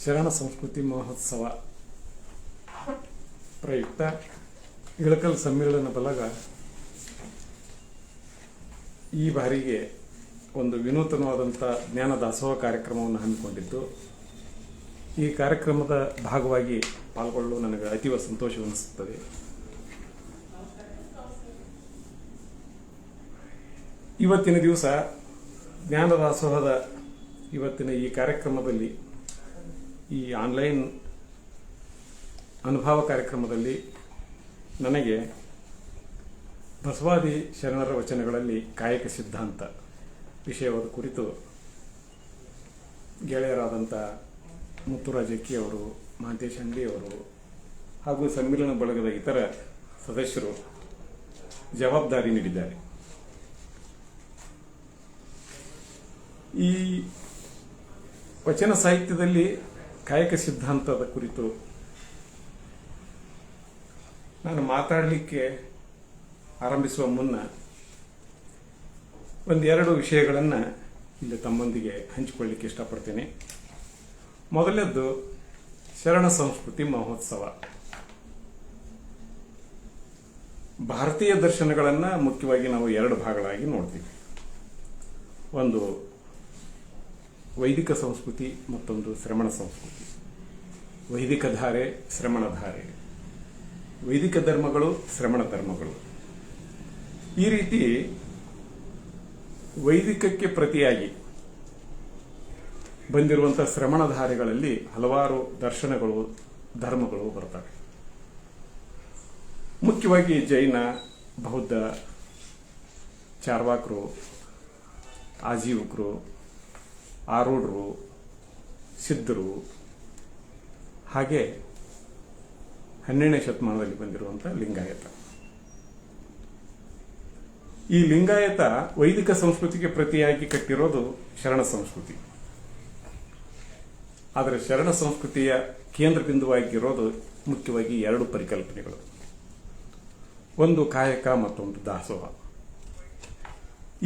ಶರಣ ಸಂಸ್ಕೃತಿ ಮಹೋತ್ಸವ ಪ್ರಯುಕ್ತ ಇಳಕಲ್ ಸಮ್ಮೇಳನ ಬಲಗ ಈ ಬಾರಿಗೆ ಒಂದು ವಿನೂತನವಾದಂಥ ಜ್ಞಾನ ದಾಸೋಹ ಕಾರ್ಯಕ್ರಮವನ್ನು ಹಮ್ಮಿಕೊಂಡಿದ್ದು, ಈ ಕಾರ್ಯಕ್ರಮದ ಭಾಗವಾಗಿ ಪಾಲ್ಗೊಳ್ಳಲು ನನಗೆ ಅತೀವ ಸಂತೋಷವೆನಿಸುತ್ತದೆ. ಇವತ್ತಿನ ದಿವಸ ಜ್ಞಾನ ದಾಸೋಹದ ಇವತ್ತಿನ ಈ ಕಾರ್ಯಕ್ರಮದಲ್ಲಿ, ಈ ಆನ್ಲೈನ್ ಅನುಭವ ಕಾರ್ಯಕ್ರಮದಲ್ಲಿ ನನಗೆ ಬಸವಾದಿ ಶರಣರ ವಚನಗಳಲ್ಲಿ ಕಾಯಕ ಸಿದ್ಧಾಂತ ವಿಷಯವಾದ ಕುರಿತು ಗೆಳೆಯರಾದಂಥ ಮುತ್ತುರಾಜ್ ಅವರು, ಮಹಂತೇಶ್ ಅಂಗಡಿಯವರು ಹಾಗೂ ಸಮ್ಮೇಳನ ಬಳಗದ ಇತರ ಸದಸ್ಯರು ಜವಾಬ್ದಾರಿ ನೀಡಿದ್ದಾರೆ. ಈ ವಚನ ಸಾಹಿತ್ಯದಲ್ಲಿ ಕಾಯಕ ಸಿದ್ಧಾಂತದ ಕುರಿತು ನಾನು ಮಾತಾಡಲಿಕ್ಕೆ ಆರಂಭಿಸುವ ಮುನ್ನ ಒಂದೆರಡು ವಿಷಯಗಳನ್ನು ಇಲ್ಲಿ ತಮ್ಮೊಂದಿಗೆ ಹಂಚಿಕೊಳ್ಳಲಿಕ್ಕೆ ಇಷ್ಟಪಡ್ತೇನೆ. ಮೊದಲನೇದ್ದು ಶರಣ ಸಂಸ್ಕೃತಿ ಮಹೋತ್ಸವ. ಭಾರತೀಯ ದರ್ಶನಗಳನ್ನು ಮುಖ್ಯವಾಗಿ ನಾವು ಎರಡು ಭಾಗಗಳಾಗಿ ನೋಡ್ತೀವಿ. ಒಂದು ವೈದಿಕ ಸಂಸ್ಕೃತಿ, ಮತ್ತೊಂದು ಶ್ರಮಣ ಸಂಸ್ಕೃತಿ. ವೈದಿಕ ಧಾರೆ, ಶ್ರಮಣ ಧಾರೆ, ವೈದಿಕ ಧರ್ಮಗಳು, ಶ್ರಮಣ ಧರ್ಮಗಳು. ಈ ರೀತಿ ವೈದಿಕಕ್ಕೆ ಪ್ರತಿಯಾಗಿ ಬಂದಿರುವಂತಹ ಶ್ರಮಣ ಧಾರೆಗಳಲ್ಲಿ ಹಲವಾರು ದರ್ಶನಗಳು, ಧರ್ಮಗಳು ಬರ್ತವೆ. ಮುಖ್ಯವಾಗಿ ಜೈನ, ಬೌದ್ಧ, ಚಾರ್ವಾಕರು, ಆಜೀವಕರು, ಆರೂಢರು, ಸಿದ್ಧರು, ಹಾಗೆ 12ನೇ ಶತಮಾನದಲ್ಲಿ ಬಂದಿರುವಂಥ ಲಿಂಗಾಯತ. ಈ ಲಿಂಗಾಯತ ವೈದಿಕ ಸಂಸ್ಕೃತಿಗೆ ಪ್ರತಿಯಾಗಿ ಕಟ್ಟಿರೋದು ಶರಣ ಸಂಸ್ಕೃತಿ. ಆದರೆ ಶರಣ ಸಂಸ್ಕೃತಿಯ ಕೇಂದ್ರ ಬಿಂದುವಾಗಿರೋದು ಮುಖ್ಯವಾಗಿ ಎರಡು ಪರಿಕಲ್ಪನೆಗಳು. ಒಂದು ಕಾಯಕ, ಮತ್ತೊಂದು ದಾಸೋಹ.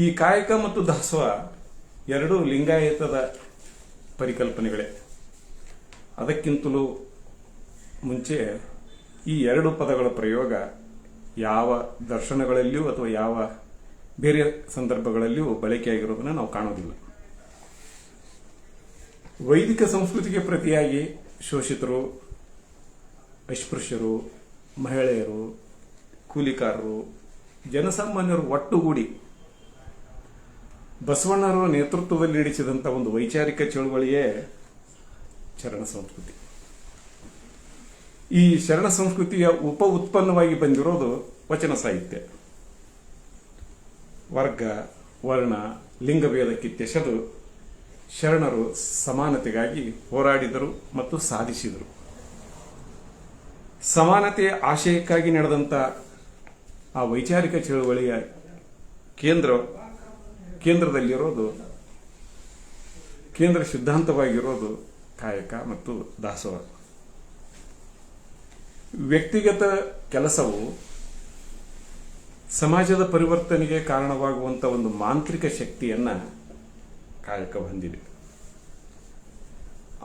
ಈ ಕಾಯಕ ಮತ್ತು ದಾಸೋಹ ಎರಡೂ ಲಿಂಗಾಯತದ ಪರಿಕಲ್ಪನೆಗಳೇ. ಅದಕ್ಕಿಂತಲೂ ಮುಂಚೆ ಈ ಎರಡು ಪದಗಳ ಪ್ರಯೋಗ ಯಾವ ದರ್ಶನಗಳಲ್ಲಿಯೂ ಅಥವಾ ಯಾವ ಬೇರೆ ಸಂದರ್ಭಗಳಲ್ಲಿಯೂ ಬಳಕೆಯಾಗಿರೋದನ್ನು ನಾವು ಕಾಣೋದಿಲ್ಲ. ವೈದಿಕ ಸಂಸ್ಕೃತಿಗೆ ಪ್ರತಿಯಾಗಿ ಶೋಷಿತರು, ಅಸ್ಪೃಶ್ಯರು, ಮಹಿಳೆಯರು, ಕೂಲಿಕಾರರು, ಜನಸಾಮಾನ್ಯರು ಒಟ್ಟುಗೂಡಿ ಬಸವಣ್ಣರು ನೇತೃತ್ವದಲ್ಲಿ ನಡೆಸಿದಂಥ ಒಂದು ವೈಚಾರಿಕ ಚಳುವಳಿಯೇ ಶರಣ ಸಂಸ್ಕೃತಿ. ಈ ಶರಣ ಸಂಸ್ಕೃತಿಯ ಉಪ ಉತ್ಪನ್ನವಾಗಿ ಬಂದಿರೋದು ವಚನ ಸಾಹಿತ್ಯ. ವರ್ಗ, ವರ್ಣ, ಲಿಂಗಭೇದ ಕಿತ್ತೆಸೆದು ಶರಣರು ಸಮಾನತೆಗಾಗಿ ಹೋರಾಡಿದರು ಮತ್ತು ಸಾಧಿಸಿದರು. ಸಮಾನತೆಯ ಆಶಯಕ್ಕಾಗಿ ನಡೆದಂಥ ಆ ವೈಚಾರಿಕ ಚಳುವಳಿಯ ಕೇಂದ್ರದಲ್ಲಿರೋದು, ಕೇಂದ್ರ ಸಿದ್ಧಾಂತವಾಗಿರೋದು ಕಾಯಕ ಮತ್ತು ದಾಸೋಹ. ವ್ಯಕ್ತಿಗತ ಕೆಲಸವು ಸಮಾಜದ ಪರಿವರ್ತನೆಗೆ ಕಾರಣವಾಗುವಂಥ ಒಂದು ಮಾಂತ್ರಿಕ ಶಕ್ತಿಯನ್ನ ಕಾಯಕ ಹೊಂದಿದೆ.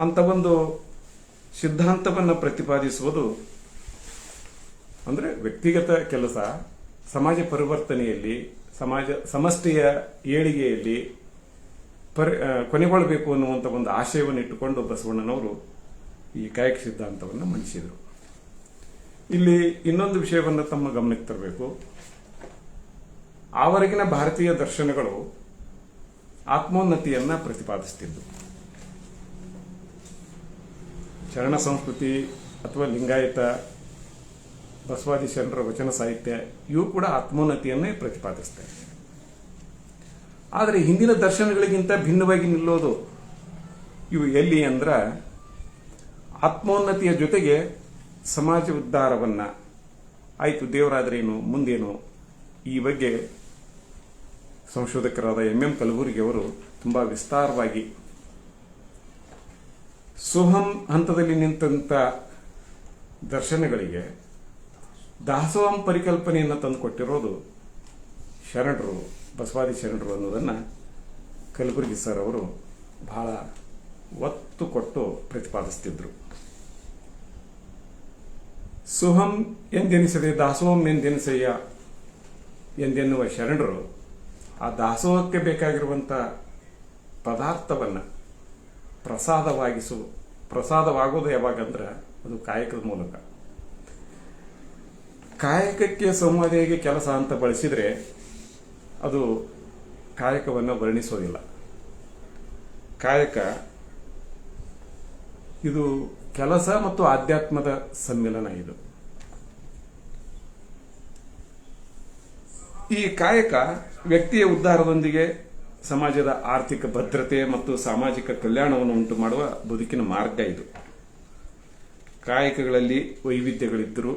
ಅಂತ ಒಂದು ಸಿದ್ಧಾಂತವನ್ನು ಪ್ರತಿಪಾದಿಸುವುದು ಅಂದರೆ ವ್ಯಕ್ತಿಗತ ಕೆಲಸ ಸಮಾಜ ಪರಿವರ್ತನೆಯಲ್ಲಿ, ಸಮಷ್ಟಿಯ ಏಳಿಗೆಯಲ್ಲಿ ಕೊನೆಗೊಳ್ಳಬೇಕು ಅನ್ನುವಂಥ ಒಂದು ಆಶಯವನ್ನು ಇಟ್ಟುಕೊಂಡು ಬಸವಣ್ಣನವರು ಈ ಕಾಯಕ ಸಿದ್ಧಾಂತವನ್ನು ಮಂಡಿಸಿದರು. ಇಲ್ಲಿ ಇನ್ನೊಂದು ವಿಷಯವನ್ನು ತಮ್ಮ ಗಮನಕ್ಕೆ ತರಬೇಕು. ಆವರೆಗಿನ ಭಾರತೀಯ ದರ್ಶನಗಳು ಆತ್ಮೋನ್ನತಿಯನ್ನ ಪ್ರತಿಪಾದಿಸುತ್ತಿದ್ದು, ಶರಣ ಸಂಸ್ಕೃತಿ ಅಥವಾ ಲಿಂಗಾಯತ, ಬಸವಾದಿ ಶರಣರ ವಚನ ಸಾಹಿತ್ಯ ಇವು ಕೂಡ ಆತ್ಮೋನ್ನತಿಯನ್ನೇ ಪ್ರತಿಪಾದಿಸ್ತವೆ. ಆದರೆ ಹಿಂದಿನ ದರ್ಶನಗಳಿಗಿಂತ ಭಿನ್ನವಾಗಿ ನಿಲ್ಲೋದು ಇವು ಎಲ್ಲಿ ಅಂದ್ರೆ, ಆತ್ಮೋನ್ನತಿಯ ಜೊತೆಗೆ ಸಮಾಜ ಉದ್ಧಾರವನ್ನ, ಆಯಿತು ದೇವರಾದ್ರೇನು ಮುಂದೇನು, ಈ ಬಗ್ಗೆ ಸಂಶೋಧಕರಾದ ಎಂ ಕಲಬುರ್ಗಿ ಅವರು ತುಂಬಾ ವಿಸ್ತಾರವಾಗಿ ಸೋಹಂ ಹಂತದಲ್ಲಿ ನಿಂತ ದರ್ಶನಗಳಿಗೆ ದಾಸೋಹಂ ಪರಿಕಲ್ಪನೆಯನ್ನು ತಂದುಕೊಟ್ಟಿರೋದು ಶರಣರು, ಬಸವಾದಿ ಶರಣರು ಅನ್ನೋದನ್ನು ಕಲಬುರ್ಗಿ ಸರ್ ಅವರು ಬಹಳ ಒತ್ತು ಕೊಟ್ಟು ಪ್ರತಿಪಾದಿಸ್ತಿದ್ರು. ಸುಹಂ ಎಂದೆನಿಸದೆ ದಾಸೋಹಂ ಎಂದೆನಿಸಯ್ಯ ಎಂದೆನ್ನುವ ಶರಣರು ಆ ದಾಸೋಹಕ್ಕೆ ಬೇಕಾಗಿರುವಂಥ ಪದಾರ್ಥವನ್ನು ಪ್ರಸಾದವಾಗೋದು ಯಾವಾಗಂದ್ರೆ ಅದು ಕಾಯಕದ ಮೂಲಕ. ಕಾಯಕಕ್ಕೆ ಸಂವಾದಿಯಾಗಿ ಕೆಲಸ ಅಂತ ಬಳಸಿದರೆ ಅದು ಕಾಯಕವನ್ನು ವರ್ಣಿಸೋದಿಲ್ಲ. ಕಾಯಕ ಇದು ಕೆಲಸ ಮತ್ತು ಆಧ್ಯಾತ್ಮದ ಸಮ್ಮಿಲನ. ಇದು ಈ ಕಾಯಕ ವ್ಯಕ್ತಿಯ ಉದ್ಧಾರದೊಂದಿಗೆ ಸಮಾಜದ ಆರ್ಥಿಕ ಭದ್ರತೆ ಮತ್ತು ಸಾಮಾಜಿಕ ಕಲ್ಯಾಣವನ್ನು ಉಂಟು ಮಾಡುವ ಬದುಕಿನ ಮಾರ್ಗ. ಇದು ಕಾಯಕಗಳಲ್ಲಿ ವೈವಿಧ್ಯಗಳಿದ್ದರೂ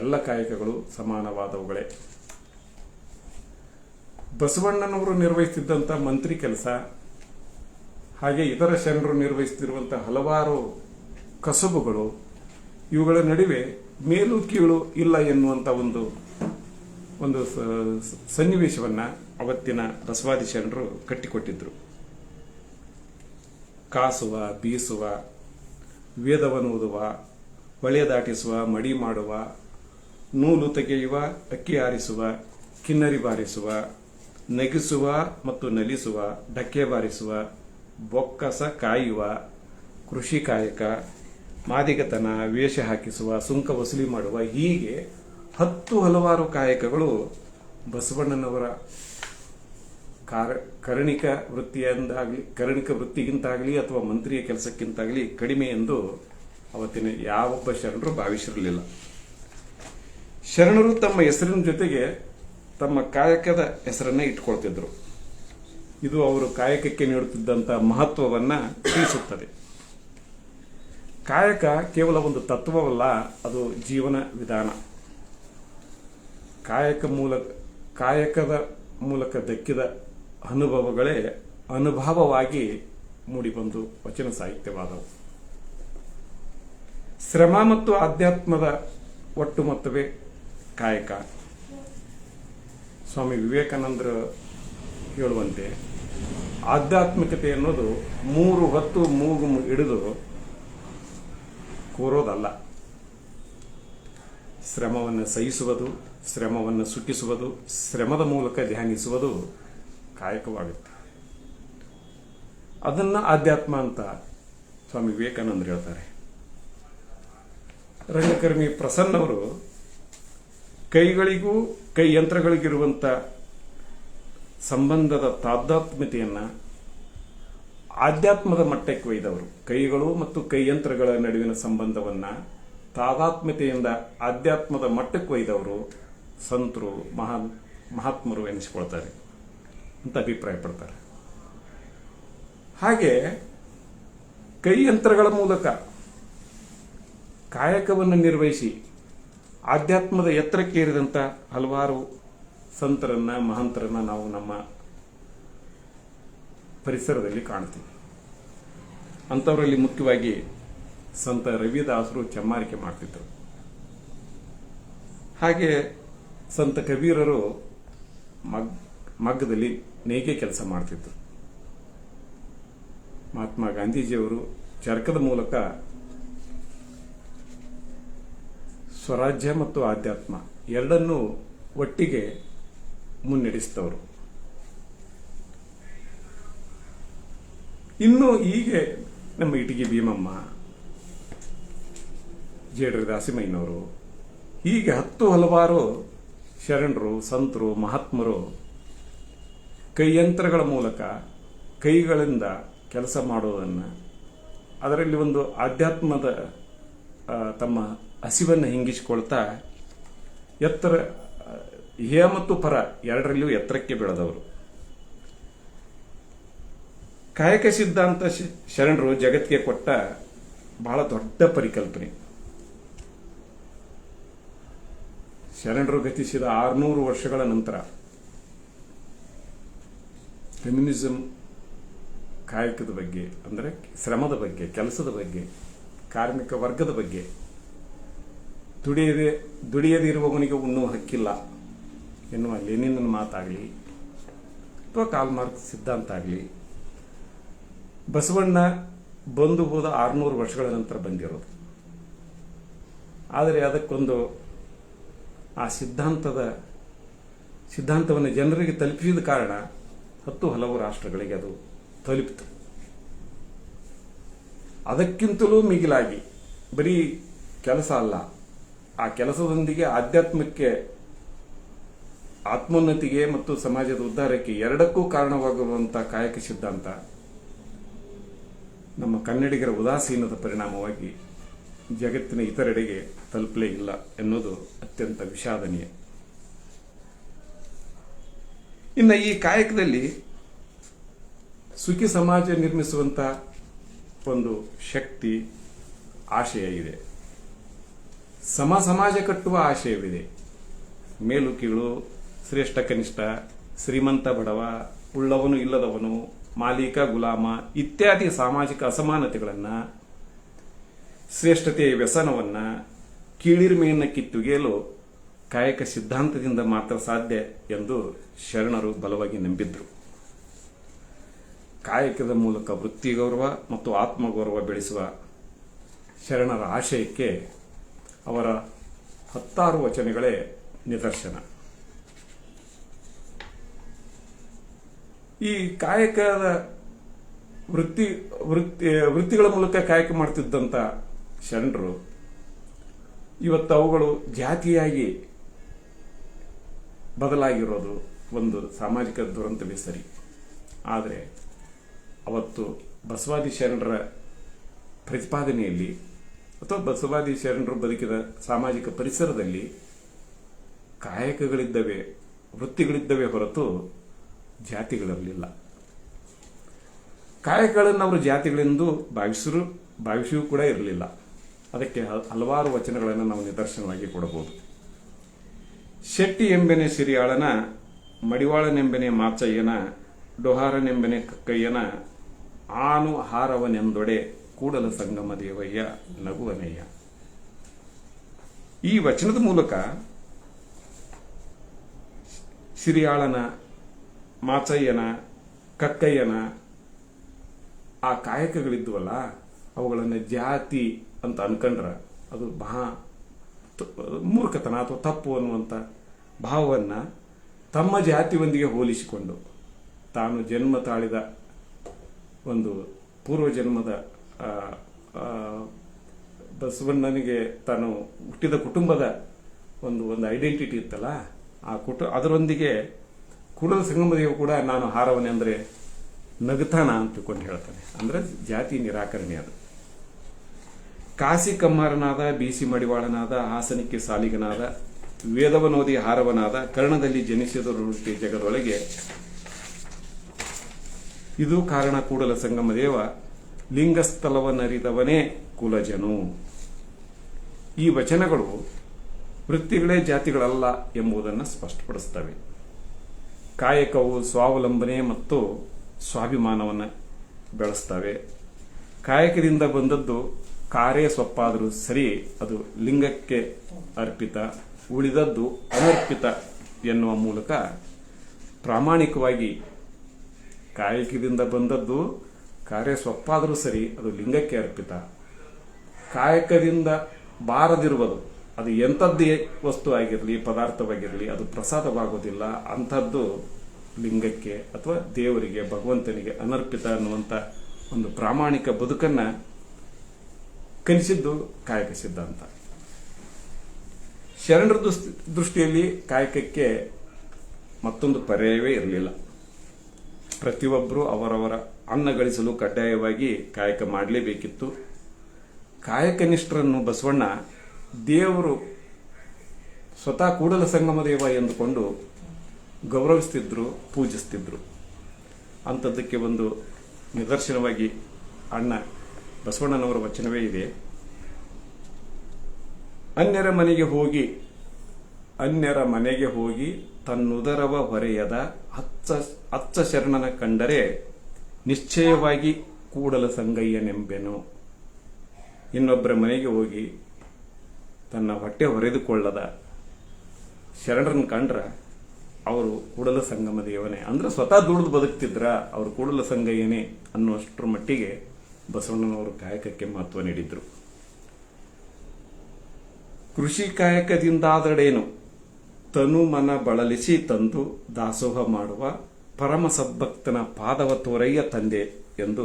ಎಲ್ಲ ಕಾಯಕಗಳು ಸಮಾನವಾದವುಗಳೇ. ಬಸವಣ್ಣನವರು ನಿರ್ವಹಿಸುತ್ತಿದ್ದಂಥ ಮಂತ್ರಿ ಕೆಲಸ, ಹಾಗೆ ಇತರ ಶರಣರು ನಿರ್ವಹಿಸುತ್ತಿರುವಂತಹ ಹಲವಾರು ಕಸಬುಗಳು, ಇವುಗಳ ನಡುವೆ ಮೇಲು ಕೀಳು ಇಲ್ಲ ಎನ್ನುವಂಥ ಒಂದು ಸನ್ನಿವೇಶವನ್ನ ಅವತ್ತಿನ ಬಸವಾದಿ ಶರಣರು ಕಟ್ಟಿಕೊಟ್ಟಿದ್ರು. ಕಾಸುವ, ಬೀಸುವ, ವೇದವನ್ನು ಓದುವ, ಹೊಳೆ ದಾಟಿಸುವ, ಮಡಿ ಮಾಡುವ, ನೂಲು ತೆಗೆಯುವ, ಅಕ್ಕಿ ಆರಿಸುವ, ಕಿನ್ನರಿ ಬಾರಿಸುವ, ನಗಿಸುವ ಮತ್ತು ನಲಿಸುವ, ಡಕ್ಕೆ ಬಾರಿಸುವ, ಬೊಕ್ಕಸ ಕಾಯುವ, ಕೃಷಿ ಕಾಯಕ, ಮಾದಿಗತನ, ವೇಷ ಹಾಕಿಸುವ, ಸುಂಕ ವಸೂಲಿ ಮಾಡುವ, ಹೀಗೆ ಹಲವಾರು ಕಾಯಕಗಳು ಬಸವಣ್ಣನವರ ಕರಣಿಕ ವೃತ್ತಿಗಿಂತಾಗಲಿ ಅಥವಾ ಮಂತ್ರಿಯ ಕೆಲಸಕ್ಕಿಂತಾಗಲಿ ಕಡಿಮೆ ಎಂದು ಅವತ್ತಿನ ಯಾವೊಬ್ಬ ಶರಣರು ಭಾವಿಸಿರಲಿಲ್ಲ. ಶರಣರು ತಮ್ಮ ಹೆಸರಿನ ಜೊತೆಗೆ ತಮ್ಮ ಕಾಯಕದ ಹೆಸರನ್ನ ಇಟ್ಕೊಳ್ತಿದ್ರು. ಇದು ಅವರು ಕಾಯಕಕ್ಕೆ ನೀಡುತ್ತಿದ್ದಂಥ ಮಹತ್ವವನ್ನ ತಿಳಿಸುತ್ತದೆ. ಕಾಯಕ ಕೇವಲ ಒಂದು ತತ್ವವಲ್ಲ, ಅದು ಜೀವನ ವಿಧಾನ. ಕಾಯಕದ ಮೂಲಕ ದಕ್ಕಿದ ಅನುಭವಗಳೇ ಅನುಭವವಾಗಿ ಮೂಡಿಬಂದು ವಚನ ಸಾಹಿತ್ಯವಾದವು. ಶ್ರಮ ಮತ್ತು ಆಧ್ಯಾತ್ಮದ ಒಟ್ಟು ಮೊತ್ತವೇ ಕಾಯಕ. ಸ್ವಾಮಿ ವಿವೇಕಾನಂದರು ಹೇಳುವಂತೆ ಆಧ್ಯಾತ್ಮಿಕತೆ ಅನ್ನೋದು 3 ಹೊತ್ತು ಮೂಗು ಹಿಡಿದು ಕೂರೋದಲ್ಲ. ಶ್ರಮವನ್ನು ಸಹಿಸುವುದು, ಶ್ರಮವನ್ನು ಸುಟ್ಟಿಸುವುದು, ಶ್ರಮದ ಮೂಲಕ ಧ್ಯಾನಿಸುವುದು ಕಾಯಕವಾಗುತ್ತೆ. ಅದನ್ನ ಆಧ್ಯಾತ್ಮ ಅಂತ ಸ್ವಾಮಿ ವಿವೇಕಾನಂದರು ಹೇಳ್ತಾರೆ. ರಂಗಕರ್ಮಿ ಪ್ರಸನ್ನ ಅವರು ಕೈಗಳಿಗೂ ಕೈ ಯಂತ್ರಗಳಿಗಿರುವಂಥ ಸಂಬಂಧದ ತಾದಾತ್ಮ್ಯತೆಯನ್ನ ಆಧ್ಯಾತ್ಮದ ಮಟ್ಟಕ್ಕೆ ಒಯ್ದವರು. ಕೈಗಳು ಮತ್ತು ಕೈಯಂತ್ರಗಳ ನಡುವಿನ ಸಂಬಂಧವನ್ನ ತಾದಾತ್ಮ್ಯತೆಯಿಂದ ಆಧ್ಯಾತ್ಮದ ಮಟ್ಟಕ್ಕೆ ಒಯ್ದವರು ಸಂತರು, ಮಹಾತ್ಮರು ಎನಿಸಿಕೊಳ್ತಾರೆ ಅಂತ ಅಭಿಪ್ರಾಯಪಡ್ತಾರೆ. ಹಾಗೆ ಕೈಯಂತ್ರಗಳ ಮೂಲಕ ಕಾಯಕವನ್ನು ನಿರ್ವಹಿಸಿ ಆಧ್ಯಾತ್ಮದ ಎತ್ತರಕ್ಕೇರಿದಂಥ ಹಲವಾರು ಸಂತರನ್ನ, ಮಹಂತರನ್ನ ನಾವು ನಮ್ಮ ಪರಿಸರದಲ್ಲಿ ಕಾಣ್ತೀವಿ. ಅಂಥವರಲ್ಲಿ ಮುಖ್ಯವಾಗಿ ಸಂತ ರವಿದಾಸರು ಚಮ್ಮಾರಿಕೆ ಮಾಡ್ತಿದ್ರು. ಹಾಗೆ ಸಂತ ಕಬೀರರು ಮಗ್ಗದಲ್ಲಿ ನೇಯ್ಗೆ ಕೆಲಸ ಮಾಡ್ತಿದ್ರು. ಮಹಾತ್ಮ ಗಾಂಧೀಜಿಯವರು ಚರಕದ ಮೂಲಕ ಸ್ವರಾಜ್ಯ ಮತ್ತು ಆಧ್ಯಾತ್ಮ ಎರಡನ್ನೂ ಒಟ್ಟಿಗೆ ಮುನ್ನಡೆಸಿದವರು. ಇನ್ನು ಹೀಗೆ ನಮ್ಮ ಇಟಗಿ ಭೀಮಮ್ಮ, ಜೇಡ್ರಿ ದಾಸಿಮಯ್ಯನವರು, ಹೀಗೆ ಹಲವಾರು ಶರಣರು, ಸಂತರು, ಮಹಾತ್ಮರು ಕೈಯಂತ್ರಗಳ ಮೂಲಕ ಕೈಗಳಿಂದ ಕೆಲಸ ಮಾಡೋದನ್ನು, ಅದರಲ್ಲಿ ಒಂದು ಆಧ್ಯಾತ್ಮದ ತಮ್ಮ ಹಸಿವನ್ನು ಹಿಂಗಿಸಿಕೊಳ್ತಾ ಎತ್ತರ, ಇಹ ಮತ್ತು ಪರ ಎರಡರಲ್ಲಿಯೂ ಎತ್ತರಕ್ಕೆ ಬೆಳೆದವರು. ಕಾಯಕ ಸಿದ್ಧಾಂತ ಶರಣರು ಜಗತ್ತಿಗೆ ಕೊಟ್ಟ ಬಹಳ ದೊಡ್ಡ ಪರಿಕಲ್ಪನೆ. ಶರಣರು ಗತಿಸಿದ 600 ವರ್ಷಗಳ ನಂತರ ಫೆಮಿನಿಸಂ ಕಾಯಕದ ಬಗ್ಗೆ, ಅಂದರೆ ಶ್ರಮದ ಬಗ್ಗೆ, ಕೆಲಸದ ಬಗ್ಗೆ, ಕಾರ್ಮಿಕ ವರ್ಗದ ಬಗ್ಗೆ, ದುಡಿಯದಿರುವವನಿಗೆ ಉಣ್ಣುವ ಹಕ್ಕಿಲ್ಲ ಎನ್ನುವ ಲೆನಿನ್ ಮಾತಾಗಲಿ ಅಥವಾ ಕಾರ್ಲ್ ಮಾರ್ಕ್ಸ್ ಸಿದ್ಧಾಂತ ಆಗಲಿ, ಬಸವಣ್ಣ ಬಂದು ಹೋದ 600 ವರ್ಷಗಳ ನಂತರ ಬಂದಿರೋದು. ಆದರೆ ಅದಕ್ಕೊಂದು ಆ ಸಿದ್ಧಾಂತವನ್ನು ಜನರಿಗೆ ತಲುಪಿಸಿದ ಕಾರಣ ಹಲವು ರಾಷ್ಟ್ರಗಳಿಗೆ ಅದು ತಲುಪಿತು. ಅದಕ್ಕಿಂತಲೂ ಮಿಗಿಲಾಗಿ ಬರೀ ಕೆಲಸ ಅಲ್ಲ, ಆ ಕೆಲಸದೊಂದಿಗೆ ಆಧ್ಯಾತ್ಮಕ್ಕೆ, ಆತ್ಮೋನ್ನತಿಗೆ ಮತ್ತು ಸಮಾಜದ ಉದ್ಧಾರಕ್ಕೆ ಎರಡಕ್ಕೂ ಕಾರಣವಾಗುವಂತಹ ಕಾಯಕ ಸಿದ್ಧಾಂತ ನಮ್ಮ ಕನ್ನಡಿಗರ ಉದಾಸೀನದ ಪರಿಣಾಮವಾಗಿ ಜಗತ್ತಿನ ಇತರೆಡೆಗೆ ತಲುಪಲೇ ಇಲ್ಲ ಎನ್ನುವುದು ಅತ್ಯಂತ ವಿಷಾದನೀಯ. ಇನ್ನು ಈ ಕಾಯಕದಲ್ಲಿ ಸುಖಿ ಸಮಾಜ ನಿರ್ಮಿಸುವಂತ ಒಂದು ಶಕ್ತಿ, ಆಶಯ ಇದೆ. ಸಮಾಜ ಕಟ್ಟುವ ಆಶಯವಿದೆ. ಮೇಲು ಕೀಳು, ಶ್ರೇಷ್ಠ ಕನಿಷ್ಠ, ಶ್ರೀಮಂತ ಬಡವ, ಉಳ್ಳವನು ಇಲ್ಲದವನು, ಮಾಲೀಕ ಗುಲಾಮ ಇತ್ಯಾದಿ ಸಾಮಾಜಿಕ ಅಸಮಾನತೆಗಳನ್ನು, ಶ್ರೇಷ್ಠತೆಯ ವ್ಯಸನವನ್ನ, ಕೀಳಿರಿಮೆಯನ್ನು ಕಿತ್ತುಗೆಯಲು ಕಾಯಕ ಸಿದ್ಧಾಂತದಿಂದ ಮಾತ್ರ ಸಾಧ್ಯ ಎಂದು ಶರಣರು ಬಲವಾಗಿ ನಂಬಿದ್ರು. ಕಾಯಕದ ಮೂಲಕ ವೃತ್ತಿ ಗೌರವ ಮತ್ತು ಆತ್ಮಗೌರವ ಬೆಳೆಸುವ ಶರಣರ ಆಶಯಕ್ಕೆ ಅವರ 10 ವಚನಗಳೇ ನಿದರ್ಶನ. ಈ ಕಾಯಕದ ವೃತ್ತಿಗಳ ಮೂಲಕ ಕಾಯಕ ಮಾಡ್ತಿದ್ದಂಥ ಶರಣರು ಇವತ್ತು ಅವುಗಳು ಜಾತಿಯಾಗಿ ಬದಲಾಗಿರೋದು ಒಂದು ಸಾಮಾಜಿಕ ದುರಂತವೇ ಸರಿ. ಆದರೆ ಅವತ್ತು ಬಸವಾದಿ ಶರಣರ ಪ್ರತಿಪಾದನೆಯಲ್ಲಿ ಅಥವಾ ಬಸವಾದಿ ಶರಣರು ಬದುಕಿದ ಸಾಮಾಜಿಕ ಪರಿಸರದಲ್ಲಿ ಕಾಯಕಗಳಿದ್ದವೆ, ವೃತ್ತಿಗಳಿದ್ದವೆ ಹೊರತು ಜಾತಿಗಳಿರಲಿಲ್ಲ. ಕಾಯಕಗಳನ್ನು ಅವರು ಜಾತಿಗಳೆಂದು ಭಾವಿಸಿಯೂ ಕೂಡ ಇರಲಿಲ್ಲ. ಅದಕ್ಕೆ ಹಲವಾರು ವಚನಗಳನ್ನು ನಾವು ನಿದರ್ಶನವಾಗಿ ಕೊಡಬಹುದು. ಶೆಟ್ಟಿ ಎಂಬೆನೆ ಸಿರಿಯಾಳನ, ಮಡಿವಾಳನೆಂಬೆನೆ ಮಾಚಯ್ಯನ, ಡೊಹಾರನೆಂಬೆನೆ ಕಕ್ಕಯ್ಯನ, ಆನು ಹಾರವನೆಂದೊಡೆ ಕೂಡಲ ಸಂಗಮ ದೇವಯ್ಯ ನಗುವನಯ್ಯ. ಈ ವಚನದ ಮೂಲಕ ಸಿರಿಯಾಳನ, ಮಾಚಯ್ಯನ, ಕಕ್ಕಯ್ಯನ ಆ ಕಾಯಕಗಳಿದ್ವಲ್ಲ, ಅವುಗಳನ್ನು ಜಾತಿ ಅಂತ ಅನ್ಕೊಂಡ್ರ ಅದು ಮೂರ್ಖತನ ಅಥವಾ ತಪ್ಪು ಅನ್ನುವಂಥ ಭಾವವನ್ನು ತಮ್ಮ ಜಾತಿಯೊಂದಿಗೆ ಹೋಲಿಸಿಕೊಂಡು ತಾನು ಜನ್ಮ ತಾಳಿದ ಒಂದು ಪೂರ್ವಜನ್ಮದ ಬಸವಣ್ಣನಿಗೆ ತಾನು ಹುಟ್ಟಿದ ಕುಟುಂಬದ ಒಂದು ಐಡೆಂಟಿಟಿ ಇತ್ತಲ್ಲ, ಅದರೊಂದಿಗೆ ಕೂಡಲ ಸಂಗಮದೇವ ಕೂಡ ನಾನು ಹಾರವನೆ ಅಂದರೆ ನಗತಾನ ಅಂತ ತಿಳ್ಕೊಂಡು ಹೇಳ್ತಾನೆ. ಅಂದ್ರೆ ಜಾತಿ ನಿರಾಕರಣೆ ಅದು. ಕಾಸಿ ಕಮ್ಮಾರನಾದ, ಬೀಸಿ ಮಡಿವಾಳನಾದ, ಹಾಸನಕ್ಕೆ ಸಾಲಿಗನಾದ, ವೇದವನೋದಿ ಹಾರವನಾದ, ಕರ್ಣದಲ್ಲಿ ಜನಿಸಿದರು ಜಗದೊಳಗೆ ಇದು ಕಾರಣ ಕೂಡಲ ಸಂಗಮದೇವ, ಲಿಂಗಸ್ಥಲವನ್ನರಿದವನೇ ಕುಲಜನು. ಈ ವಚನಗಳು ವೃತ್ತಿಗಳೇ ಜಾತಿಗಳಲ್ಲ ಎಂಬುದನ್ನು ಸ್ಪಷ್ಟಪಡಿಸುತ್ತವೆ. ಕಾಯಕವು ಸ್ವಾವಲಂಬನೆ ಮತ್ತು ಸ್ವಾಭಿಮಾನವನ್ನು ಬೆಳೆಸ್ತವೆ. ಕಾಯಕದಿಂದ ಬಂದದ್ದು ಕಾರ್ಯ ಸೊಪ್ಪಾದರೂ ಸರಿ, ಅದು ಲಿಂಗಕ್ಕೆ ಅರ್ಪಿತ, ಉಳಿದದ್ದು ಅನರ್ಪಿತ ಎನ್ನುವ ಮೂಲಕ ಪ್ರಾಮಾಣಿಕವಾಗಿ ಕಾಯಕದಿಂದ ಬಂದದ್ದು ಕಾರ್ಯ ಸೊಪ್ಪಾದರೂ ಸರಿ, ಅದು ಲಿಂಗಕ್ಕೆ ಅರ್ಪಿತ. ಕಾಯಕದಿಂದ ಬಾರದಿರುವುದು ಅದು ಎಂಥದ್ದೇ ವಸ್ತು ಆಗಿರಲಿ, ಪದಾರ್ಥವಾಗಿರಲಿ, ಅದು ಪ್ರಸಾದವಾಗೋದಿಲ್ಲ. ಅಂಥದ್ದು ಲಿಂಗಕ್ಕೆ ಅಥವಾ ದೇವರಿಗೆ, ಭಗವಂತನಿಗೆ ಅನರ್ಪಿತ ಅನ್ನುವಂಥ ಒಂದು ಪ್ರಾಮಾಣಿಕ ಬದುಕನ್ನು ಕಲಿಸಿದ್ದು ಕಾಯಕ ಸಿದ್ಧಾಂತ. ಶರಣರ ದೃಷ್ಟಿಯಲ್ಲಿ ಕಾಯಕಕ್ಕೆ ಮತ್ತೊಂದು ಪರ್ಯಾಯವೇ ಇರಲಿಲ್ಲ. ಪ್ರತಿಯೊಬ್ಬರೂ ಅವರವರ ಅನ್ನ ಗಳಿಸಲು ಕಡ್ಡಾಯವಾಗಿ ಕಾಯಕ ಮಾಡಲೇಬೇಕಿತ್ತು. ಕಾಯಕನಿಷ್ಠರನ್ನು ಬಸವಣ್ಣ ದೇವರು ಸ್ವತಃ ಕೂಡಲ ಸಂಗಮ ದೇವ ಎಂದುಕೊಂಡು ಗೌರವಿಸ್ತಿದ್ರು, ಪೂಜಿಸ್ತಿದ್ರು. ಅಂಥದ್ದಕ್ಕೆ ಒಂದು ನಿದರ್ಶನವಾಗಿ ಅಣ್ಣ ಬಸವಣ್ಣನವರ ವಚನವೇ ಇದೆ. ಅನ್ಯರ ಮನೆಗೆ ಹೋಗಿ ತನ್ನುದರವ ಹೊರೆಯದ ಅಚ್ಚ ಶರಣನ ಕಂಡರೆ ನಿಶ್ಚಯವಾಗಿ ಕೂಡಲ ಸಂಗಯ್ಯನೆಂಬೆನು. ಇನ್ನೊಬ್ಬರ ಮನೆಗೆ ಹೋಗಿ ತನ್ನ ಹೊಟ್ಟೆ ಹೊರೆದುಕೊಳ್ಳದ ಶರಣರನ್ನು ಕಂಡ್ರ ಅವರು ಕೂಡಲ ಸಂಗಮ ದೇವನೇ, ಅಂದ್ರೆ ಸ್ವತಃ ದುಡಿದು ಬದುಕ್ತಿದ್ರ, ಅವರು ಕೂಡಲ ಸಂಗಯ್ಯನೇ ಅನ್ನುವಷ್ಟರ ಮಟ್ಟಿಗೆ ಬಸವಣ್ಣನವರು ಕಾಯಕಕ್ಕೆ ಮಹತ್ವ ನೀಡಿದ್ರು. ಕೃಷಿ ಕಾಯಕದಿಂದಾದಡೇನು ತನು ಮನ ಬಳಲಿಸಿ ತಂದು ದಾಸೋಹ ಮಾಡುವ ಪರಮ ಸದ್ಭಕ್ತನ ಪಾದವ ತೋರಯ್ಯ ತಂದೆ ಎಂದು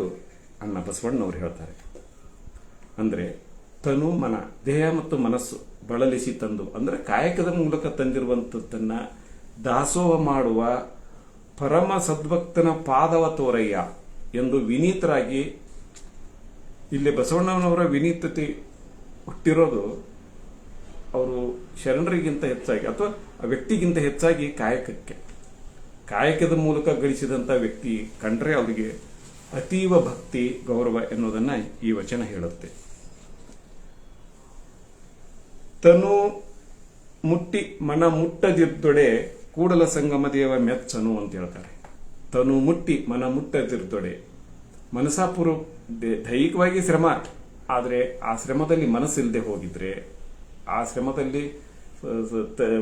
ಅಣ್ಣ ಬಸವಣ್ಣನವರು ಹೇಳ್ತಾರೆ. ಅಂದರೆ ತನು ಮನ, ದೇಹ ಮತ್ತು ಮನಸ್ಸು ಬಳಲಿಸಿ ತಂದು ಅಂದರೆ ಕಾಯಕದ ಮೂಲಕ ತಂದಿರುವಂಥದ್ದನ್ನ ದಾಸೋಹ ಮಾಡುವ ಪರಮ ಸದ್ಭಕ್ತನ ಪಾದವ ತೋರಯ್ಯ ಎಂದು ವಿನೀತರಾಗಿ, ಇಲ್ಲಿ ಬಸವಣ್ಣನವರ ವಿನೀತತೆ ಹುಟ್ಟಿರೋದು ಅವರು ಶರಣರಿಗಿಂತ ಹೆಚ್ಚಾಗಿ ಅಥವಾ ಆ ವ್ಯಕ್ತಿಗಿಂತ ಹೆಚ್ಚಾಗಿ ಕಾಯಕದ ಮೂಲಕ ಗಳಿಸಿದಂಥ ವ್ಯಕ್ತಿ ಕಂಡ್ರೆ ಅವರಿಗೆ ಅತೀವ ಭಕ್ತಿ ಗೌರವ ಎನ್ನುವುದನ್ನ ಈ ವಚನ ಹೇಳುತ್ತೆ. ತನು ಮುಟ್ಟಿ ಮನ ಮುಟ್ಟದಿರ್ದೊಡೆ ಕೂಡಲ ಸಂಗಮ ದೇವ ಮೆಚ್ಚನು ಅಂತ ಹೇಳ್ತಾರೆ. ತನು ಮುಟ್ಟಿ ಮನ ಮುಟ್ಟದಿರ್ದೊಡೆ, ಮನಸಾಪೂರ್ವ ದೈಹಿಕವಾಗಿ ಶ್ರಮ, ಆದರೆ ಆ ಶ್ರಮದಲ್ಲಿ ಮನಸ್ಸಿಲ್ಲದೆ ಹೋಗಿದ್ರೆ, ಆ ಶ್ರಮದಲ್ಲಿ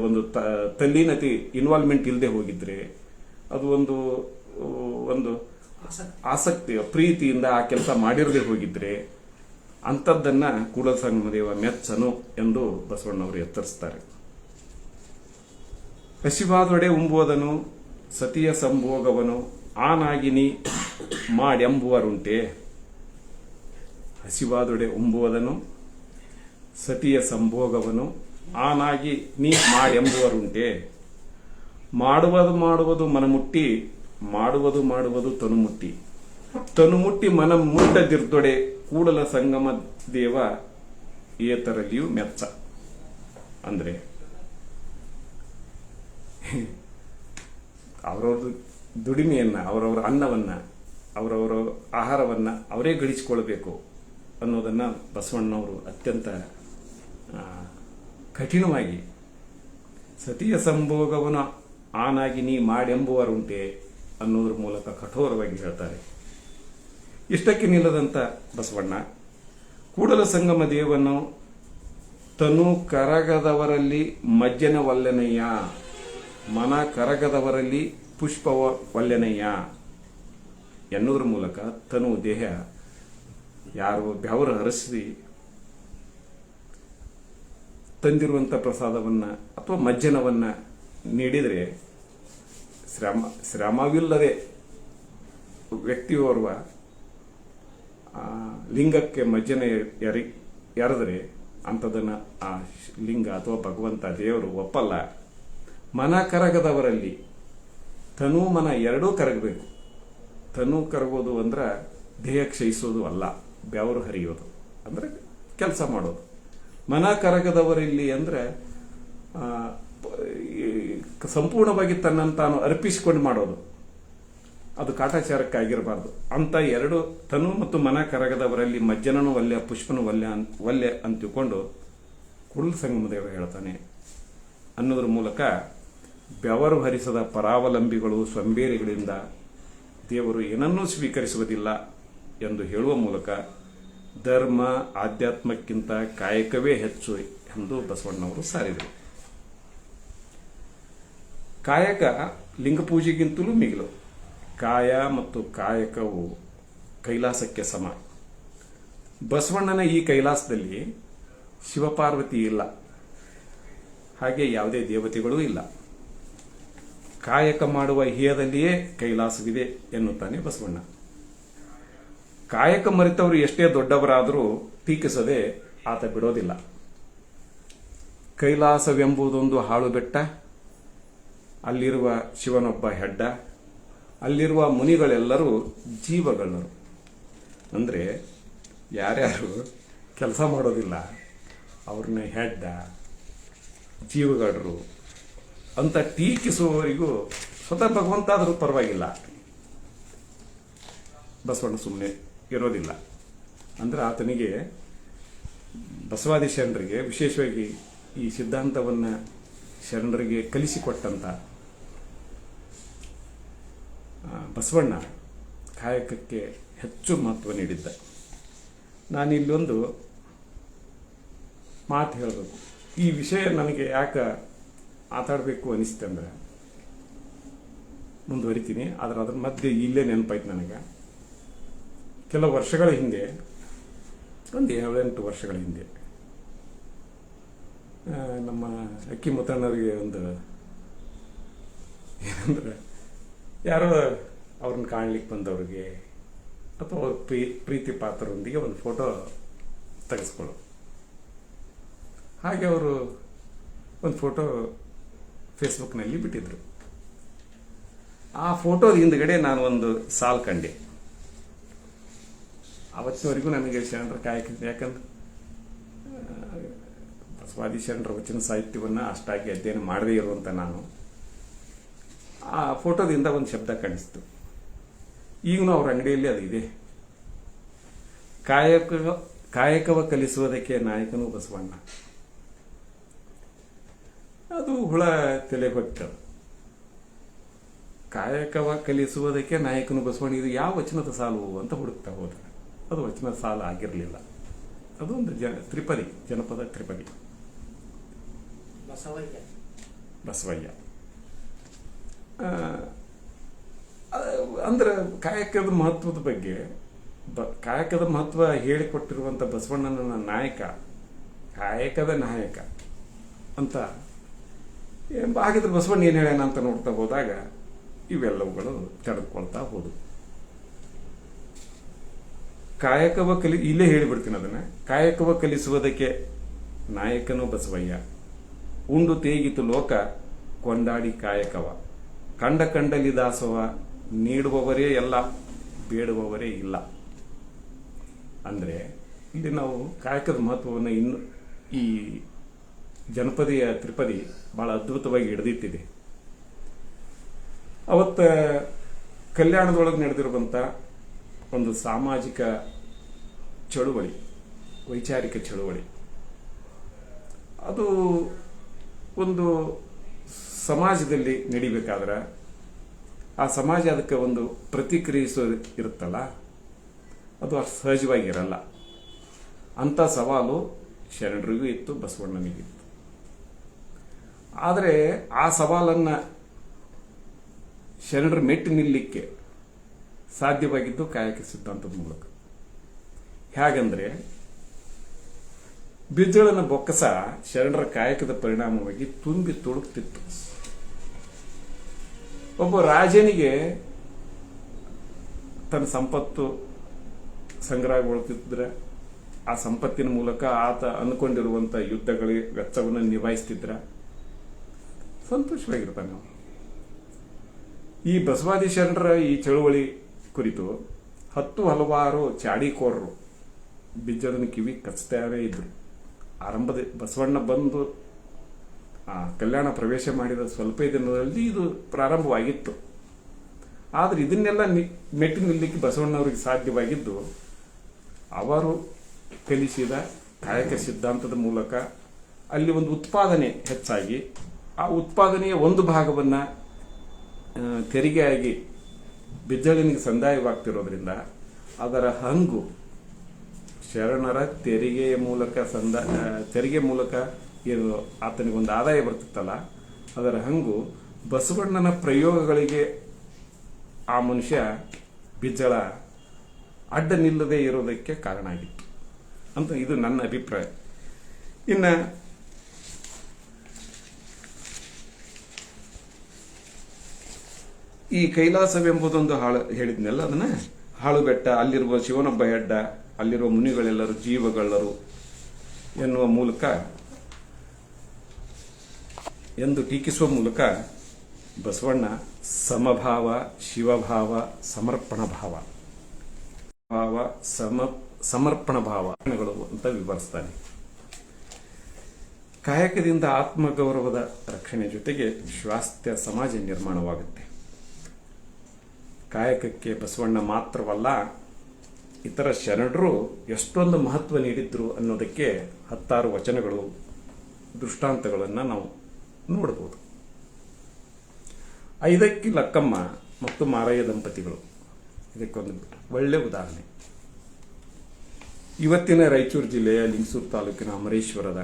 ಒಂದು ತಲ್ಲೀನತೆ ಇನ್ವಾಲ್ವ್ಮೆಂಟ್ ಇಲ್ಲದೆ ಹೋಗಿದ್ರೆ, ಅದು ಒಂದು ಆಸಕ್ತಿ ಪ್ರೀತಿಯಿಂದ ಆ ಕೆಲಸ ಮಾಡಿರದೆ ಹೋಗಿದ್ರೆ ಅಂಥದ್ದನ್ನ ಕೂಡಲ ಸಂಗಮ ದೇವ ಮೆಚ್ಚನು ಎಂದು ಬಸವಣ್ಣವರು ಎತ್ತರಿಸ್ತಾರೆ. ಹಸಿವಾದೊಡೆ ಉಂಬುವುದನು ಸತಿಯ ಸಂಭೋಗವನು ಆನಾಗಿನಿ ಮಾಡೆಂಬುವರುಂಟೆ. ಹಸಿವಾದೊಡೆ ಉಂಬುವುದನು ಸತಿಯ ಸಂಭೋಗವನು ಆನಾಗಿ ನೀ ಮಾಡೆಂಬುವರುಂಟೆ. ಮಾಡುವುದು ಮನಮುಟ್ಟಿ, ಮಾಡುವುದು ತನುಮುಟ್ಟಿ, ತನುಮುಟ್ಟಿ ಮನ ಮುಟ್ಟದಿರ್ದೊಡೆ ಕೂಡಲ ಸಂಗಮ ದೇವ ಏತರಲ್ಲಿಯೂ ಮೆಚ್ಚ. ಅಂದ್ರೆ ಅವರವ್ರ ದುಡಿಮೆಯನ್ನ, ಅವರವರ ಅನ್ನವನ್ನ, ಅವರವರ ಆಹಾರವನ್ನ ಅವರೇ ಗಳಿಸಿಕೊಳ್ಬೇಕು ಅನ್ನೋದನ್ನ ಬಸವಣ್ಣವರು ಅತ್ಯಂತ ಕಠಿಣವಾಗಿ ಸತಿಯ ಸಂಭೋಗವನ ಆನಾಗಿ ನೀ ಮಾಡೆಂಬುವರುಂಟೆ ಅನ್ನೋದ್ರ ಮೂಲಕ ಕಠೋರವಾಗಿ ಹೇಳ್ತಾರೆ. ಇಷ್ಟಕ್ಕೆ ನಿಲ್ಲದಂತ ಬಸವಣ್ಣ ಕೂಡಲ ಸಂಗಮ ದೇವನು ತನು ಕರಗದವರಲ್ಲಿ ಮಜ್ಜನ ವಲ್ಲೆನಯ್ಯ, ಮನ ಕರಗದವರಲ್ಲಿ ಪುಷ್ಪವ ವಲ್ಲೆನಯ್ಯ ಎನ್ನುವುದ್ರ ಮೂಲಕ ತನು ದೇಹ ಯಾರು ಬೆವರು ಹರಿಸಿ ತಂದಿರುವಂತ ಪ್ರಸಾದವನ್ನ ಅಥವಾ ಮಜ್ಜನವನ್ನ ನೀಡಿದರೆ ಶ್ರಮವಿಲ್ಲದೆ ವ್ಯಕ್ತಿಯೋರ್ವ ಲಿಂಗಕ್ಕೆ ಮಜ್ಜನ ಎರೆದರೆ ಅಂಥದನ್ನ ಆ ಲಿಂಗ ಅಥವಾ ಭಗವಂತ ದೇವರು ಒಪ್ಪಲ್ಲ. ಮನ ಕರಗದವರಲ್ಲಿ, ತನು ಮನ ಎರಡೂ ಕರಗಬೇಕು. ತನು ಕರಗೋದು ಅಂದ್ರೆ ದೇಹ ಕ್ಷಯಿಸೋದು ಅಲ್ಲ, ಬೆವರು ಹರಿಯೋದು ಅಂದ್ರೆ ಕೆಲಸ ಮಾಡೋದು. ಮನ ಕರಗದವರಲ್ಲಿ ಅಂದ್ರೆ ಸಂಪೂರ್ಣವಾಗಿ ತನ್ನನ್ನು ತಾನು ಅರ್ಪಿಸಿಕೊಂಡು ಮಾಡೋದು, ಅದು ಕಾಟಾಚಾರಕ್ಕಾಗಿರಬಾರ್ದು. ಅಂತ ಎರಡು ತನು ಮತ್ತು ಮನ ಕರಗದವರಲ್ಲಿ ಮಜ್ಜನನು ಒಲ್ಲೆ, ಪುಷ್ಪನು ಒಲ್ಲೆ ಅಂತ ತಿಳ್ಕೊಂಡು ಕೂಡಲ ಸಂಗಮ ದೇವ ಹೇಳ್ತಾನೆ ಅನ್ನೋದ್ರ ಮೂಲಕ ಬೆವರು ಹರಿಸದ ಪರಾವಲಂಬಿಗಳು ಸೊಂಬೇರಿಗಳಿಂದ ದೇವರು ಏನನ್ನೂ ಸ್ವೀಕರಿಸುವುದಿಲ್ಲ ಎಂದು ಹೇಳುವ ಮೂಲಕ ಧರ್ಮ ಆಧ್ಯಾತ್ಮಕ್ಕಿಂತ ಕಾಯಕವೇ ಹೆಚ್ಚು ಎಂದು ಬಸವಣ್ಣವರು ಸಾರಿದರು. ಕಾಯಕ ಲಿಂಗ ಪೂಜೆಗಿಂತಲೂ ಮಿಗಿಲು. ಕಾಯ ಮತ್ತು ಕಾಯಕವು ಕೈಲಾಸಕ್ಕೆ ಸಮ. ಬಸವಣ್ಣನ ಈ ಕೈಲಾಸದಲ್ಲಿ ಶಿವಪಾರ್ವತಿ ಇಲ್ಲ, ಹಾಗೆ ಯಾವುದೇ ದೇವತೆಗಳೂ ಇಲ್ಲ. ಕಾಯಕ ಮಾಡುವ ಹಿಯದಲ್ಲಿಯೇ ಕೈಲಾಸವಿದೆ ಎನ್ನುತ್ತಾನೆ ಬಸವಣ್ಣ. ಕಾಯಕ ಮರೆತವರು ಎಷ್ಟೇ ದೊಡ್ಡವರಾದರೂ ಟೀಕಿಸದೆ ಆತ ಬಿಡೋದಿಲ್ಲ. ಕೈಲಾಸವೆಂಬುದೊಂದು ಹಾಳು ಬೆಟ್ಟ, ಅಲ್ಲಿರುವ ಶಿವನೊಬ್ಬ ಹೆಡ್ಡ, ಅಲ್ಲಿರುವ ಮುನಿಗಳೆಲ್ಲರೂ ಜೀವಗಳ್ಳರು. ಅಂದ್ರೆ ಯಾರ್ಯಾರು ಕೆಲಸ ಮಾಡೋದಿಲ್ಲ ಅವ್ರನ್ನ ಹೆಡ್ಡ, ಜೀವಗಳ್ಳರು ಅಂತ ಟೀಕಿಸುವವರಿಗೂ ಸ್ವತಃ ಭಗವಂತ ಆದರೂ ಪರವಾಗಿಲ್ಲ, ಬಸವಣ್ಣ ಸುಮ್ಮನೆ ಇರೋದಿಲ್ಲ. ಅಂದ್ರೆ ಆತನಿಗೆ ಬಸವಾದಿ ಶರಣರಿಗೆ, ವಿಶೇಷವಾಗಿ ಈ ಸಿದ್ಧಾಂತವನ್ನ ಶರಣರಿಗೆ ಕಲಿಸಿಕೊಟ್ಟಂತ ಬಸವಣ್ಣ ಕಾಯಕಕ್ಕೆ ಹೆಚ್ಚು ಮಹತ್ವ ನೀಡಿದ್ದ. ನಾನಿಲ್ಲೊಂದು ಮಾತು ಹೇಳಬೇಕು. ಈ ವಿಷಯ ನನಗೆ ಯಾಕೆ ಮಾತಾಡಬೇಕು ಅನಿಸ್ತಂದ್ರೆ ಮುಂದುವರಿತೀನಿ, ಆದ್ರೆ ಅದ್ರ ಮಧ್ಯೆ ಇಲ್ಲೇ ನೆನಪಾಯ್ತು ನನಗೆ. ಕೆಲವು ವರ್ಷಗಳ ಹಿಂದೆ, ಒಂದು 7-8 ವರ್ಷಗಳ ಹಿಂದೆ, ನಮ್ಮ ಅಕ್ಕಿ ಮುತ್ತಣ್ಣವರಿಗೆ ಒಂದು ಏನಂದ್ರೆ, ಯಾರೋ ಅವ್ರನ್ನ ಕಾಣ್ಲಿಕ್ಕೆ ಬಂದವ್ರಿಗೆ ಅಥವಾ ಅವ್ರ ಪ್ರೀತಿ ಪಾತ್ರರೊಂದಿಗೆ ಒಂದು ಫೋಟೋ ತೆಗೆಸ್ಕೊಳ್ಳು. ಹಾಗೆ ಅವರು ಒಂದು ಫೋಟೋ ಫೇಸ್ಬುಕ್ನಲ್ಲಿ ಬಿಟ್ಟಿದ್ರು. ಆ ಫೋಟೋದ ಹಿಂದ್ಗಡೆ ನಾನು ಒಂದು ಸಾಲು ಕಂಡೆ. ಅವತ್ತಿನವರೆಗೂ ನನಗೆ ಶರಣರ ಕಾಯಕ, ಯಾಕಂದ್ರೆ ಬಸವಾದಿ ಶರಣರ ವಚನ ಸಾಹಿತ್ಯವನ್ನು ಅಷ್ಟಾಗಿ ಅಧ್ಯಯನ ಮಾಡದೇ ಇರುವಂಥ ನಾನು ಆ ಫೋಟೋದಿಂದ ಒಂದು ಶಬ್ದ ಕಾಣಿಸ್ತು. ಈಗಲೂ ಅವ್ರ ಅಂಗಡಿಯಲ್ಲಿ ಅದು ಇದೆ. ಕಾಯಕವ ಕಲಿಸುವುದಕ್ಕೆ ನಾಯಕನು ಬಸವಣ್ಣ. ಅದು ಹುಳ ತಲೆ ಹೊತ್ತು. ಕಾಯಕವ ಕಲಿಸುವುದಕ್ಕೆ ನಾಯಕನು ಬಸವಣ್ಣ, ಇದು ಯಾವ ವಚನದ ಸಾಲು ಅಂತ ಹುಡುಕ್ತಾ ಹೋದ. ಅದು ವಚನದ ಸಾಲು ಆಗಿರಲಿಲ್ಲ. ಅದು ಒಂದು ತ್ರಿಪದಿ, ಜನಪದ ತ್ರಿಪದಿ. ಬಸವಯ್ಯ ಅಂದ್ರೆ ಕಾಯಕದ ಮಹತ್ವದ ಬಗ್ಗೆ, ಕಾಯಕದ ಮಹತ್ವ ಹೇಳಿಕೊಟ್ಟಿರುವಂಥ ಬಸವಣ್ಣನ ನಾಯಕ, ಕಾಯಕದ ನಾಯಕ ಅಂತ ಹಾಗಿದ್ರೆ ಬಸವಣ್ಣ ಏನು ಹೇಳ್ಯಾನ ಅಂತ ನೋಡ್ತಾ ಹೋದಾಗ ಇವೆಲ್ಲವುಗಳು ತೆರೆದುಕೊಳ್ತಾ ಹೋದು. ಕಾಯಕವ ಇಲ್ಲೇ ಹೇಳಿಬಿಡ್ತೀನಿ ಅದನ್ನ. ಕಾಯಕವ ಕಲಿಸುವುದಕ್ಕೆ ನಾಯಕನು ಬಸವಯ್ಯ, ಉಂಡು ತೇಗಿತು ಲೋಕ ಕೊಂಡಾಡಿ ಕಾಯಕವ, ಕಂಡಲಿ ದಾಸವ, ನೀಡುವವರೇ ಎಲ್ಲ ಬೇಡುವವರೇ ಇಲ್ಲ. ಅಂದ್ರೆ ಇಲ್ಲಿ ನಾವು ಕಾಯಕದ ಮಹತ್ವವನ್ನು ಇನ್ನು ಈ ಜನಪದೀಯ ತ್ರಿಪದಿ ಬಹಳ ಅದ್ಭುತವಾಗಿ ಹಿಡಿದಿಟ್ಟಿದೆ. ಅವತ್ತ ಕಲ್ಯಾಣದೊಳಗೆ ನಡೆದಿರುವಂಥ ಒಂದು ಸಾಮಾಜಿಕ ಚಳುವಳಿ, ವೈಚಾರಿಕ ಚಳುವಳಿ, ಅದು ಒಂದು ಸಮಾಜದಲ್ಲಿ ನಡಿಬೇಕಾದ್ರೆ ಆ ಸಮಾಜ ಅದಕ್ಕೆ ಒಂದು ಪ್ರತಿಕ್ರಿಯಿಸೋದು ಇರುತ್ತಲ್ಲ, ಅದು ಅಷ್ಟು ಸಹಜವಾಗಿರಲ್ಲ. ಅಂಥ ಸವಾಲು ಶರಣರಿಗೂ ಇತ್ತು, ಬಸವಣ್ಣನಿಗಿತ್ತು. ಆದರೆ ಆ ಸವಾಲನ್ನು ಶರಣರ ಮೆಟ್ಟಿ ನಿಲ್ಲಲಿಕ್ಕೆ ಸಾಧ್ಯವಾಗಿದ್ದು ಕಾಯಕ ಸಿದ್ಧಾಂತದ ಮೂಲಕ. ಹೇಗೆಂದ್ರೆ, ಬಿಜ್ಜಳನ ಬೊಕ್ಕಸ ಶರಣರ ಕಾಯಕದ ಪರಿಣಾಮವಾಗಿ ತುಂಬಿ ತುಳುಕ್ತಿತ್ತು. ಒಬ್ಬ ರಾಜನಿಗೆ ತನ್ನ ಸಂಪತ್ತು ಸಂಗ್ರಹಗೊಳ್ತಿದ್ರೆ ಆ ಸಂಪತ್ತಿನ ಮೂಲಕ ಆತ ಅಂದ್ಕೊಂಡಿರುವಂಥ ಯುದ್ಧಗಳಿಗೆ ವೆಚ್ಚವನ್ನು ನಿಭಾಯಿಸ್ತಿದ್ರ ಸಂತೋಷವಾಗಿರ್ತಾನೆ. ಈ ಬಸವಾದಿ ಶರಣರ ಈ ಚಳುವಳಿ ಕುರಿತು ಹಲವಾರು ಚಾಡಿಕೋರರು ಬಿಜ್ಜಳನ ಕಿವಿ ಕಚ್ತಾವೇ ಇದ್ರು. ಆರಂಭದ ಬಸವಣ್ಣ ಬಂದು ಕಲ್ಯಾಣ ಪ್ರವೇಶ ಮಾಡಿದ ಸ್ವಲ್ಪ ದಿನದಲ್ಲಿ ಇದು ಪ್ರಾರಂಭವಾಗಿತ್ತು. ಆದರೆ ಇದನ್ನೆಲ್ಲ ಮೆಟ್ಟಿ ನಿಲ್ಲಲಿಕ್ಕೆ ಬಸವಣ್ಣವರಿಗೆ ಸಾಧ್ಯವಾಗಿದ್ದು ಅವರು ಕಲಿಸಿದ ಕಾಯಕ ಸಿದ್ಧಾಂತದ ಮೂಲಕ. ಅಲ್ಲಿ ಒಂದು ಉತ್ಪಾದನೆ ಹೆಚ್ಚಾಗಿ ಆ ಉತ್ಪಾದನೆಯ ಒಂದು ಭಾಗವನ್ನು ತೆರಿಗೆಯಾಗಿ ಬಿಜ್ಜಳನಿಗೆ ಸಂದಾಯವಾಗ್ತಿರೋದ್ರಿಂದ ಅದರ ಹಂಗು ಶರಣರ ತೆರಿಗೆ ಮೂಲಕ ಏನು ಆತನಿಗೊಂದು ಆದಾಯ ಬರ್ತಿತ್ತಲ್ಲ, ಅದರ ಹಂಗು ಬಸವಣ್ಣನ ಪ್ರಯೋಗಗಳಿಗೆ ಆ ಮನುಷ್ಯ ಬಿಜ್ಜಳ ಅಡ್ಡ ನಿಲ್ಲದೆ ಇರೋದಕ್ಕೆ ಕಾರಣ ಆಗಿತ್ತು ಅಂತ ಇದು ನನ್ನ ಅಭಿಪ್ರಾಯ. ಇನ್ನು ಈ ಕೈಲಾಸವೆಂಬುದೊಂದು ಹೇಳಿದ್ನಲ್ಲ, ಅದನ್ನ ಹಾಳು ಬೆಟ್ಟ, ಅಲ್ಲಿರುವ ಶಿವನೊಬ್ಬ ಹೆಡ್ಡ, ಅಲ್ಲಿರುವ ಮುನಿಗಳೆಲ್ಲರೂ ಜೀವಗಳ್ಳರು ಎನ್ನುವ ಮೂಲಕ ಎಂದು ಟೀಕಿಸುವ ಮೂಲಕ ಬಸವಣ್ಣ ಸಮಭಾವ, ಶಿವಭಾವ, ಸಮರ್ಪಣ ಸಮರ್ಪಣ ಭಾವಗಳು ಅಂತ ವಿವರಿಸ್ತಾನೆ. ಕಾಯಕದಿಂದ ಆತ್ಮಗೌರವದ ರಕ್ಷಣೆ ಜೊತೆಗೆ ಸ್ವಾಸ್ಥ್ಯ ಸಮಾಜ ನಿರ್ಮಾಣವಾಗುತ್ತೆ. ಕಾಯಕಕ್ಕೆ ಬಸವಣ್ಣ ಮಾತ್ರವಲ್ಲ, ಇತರ ಶರಣರು ಎಷ್ಟೊಂದು ಮಹತ್ವ ನೀಡಿದ್ರು ಅನ್ನೋದಕ್ಕೆ 10 ವಚನಗಳು, ದೃಷ್ಟಾಂತಗಳನ್ನು ನಾವು ನೋಡಬಹುದು. ಐದಕ್ಕಿ ಲಕ್ಕಮ್ಮ ಮತ್ತು ಮಾರಯ್ಯ ದಂಪತಿಗಳು ಇದಕ್ಕೊಂದು ಒಳ್ಳೆ ಉದಾಹರಣೆ. ಇವತ್ತಿನ ರಾಯಚೂರು ಜಿಲ್ಲೆಯ ಲಿಂಗಸೂರು ತಾಲೂಕಿನ ಅಮರೇಶ್ವರದ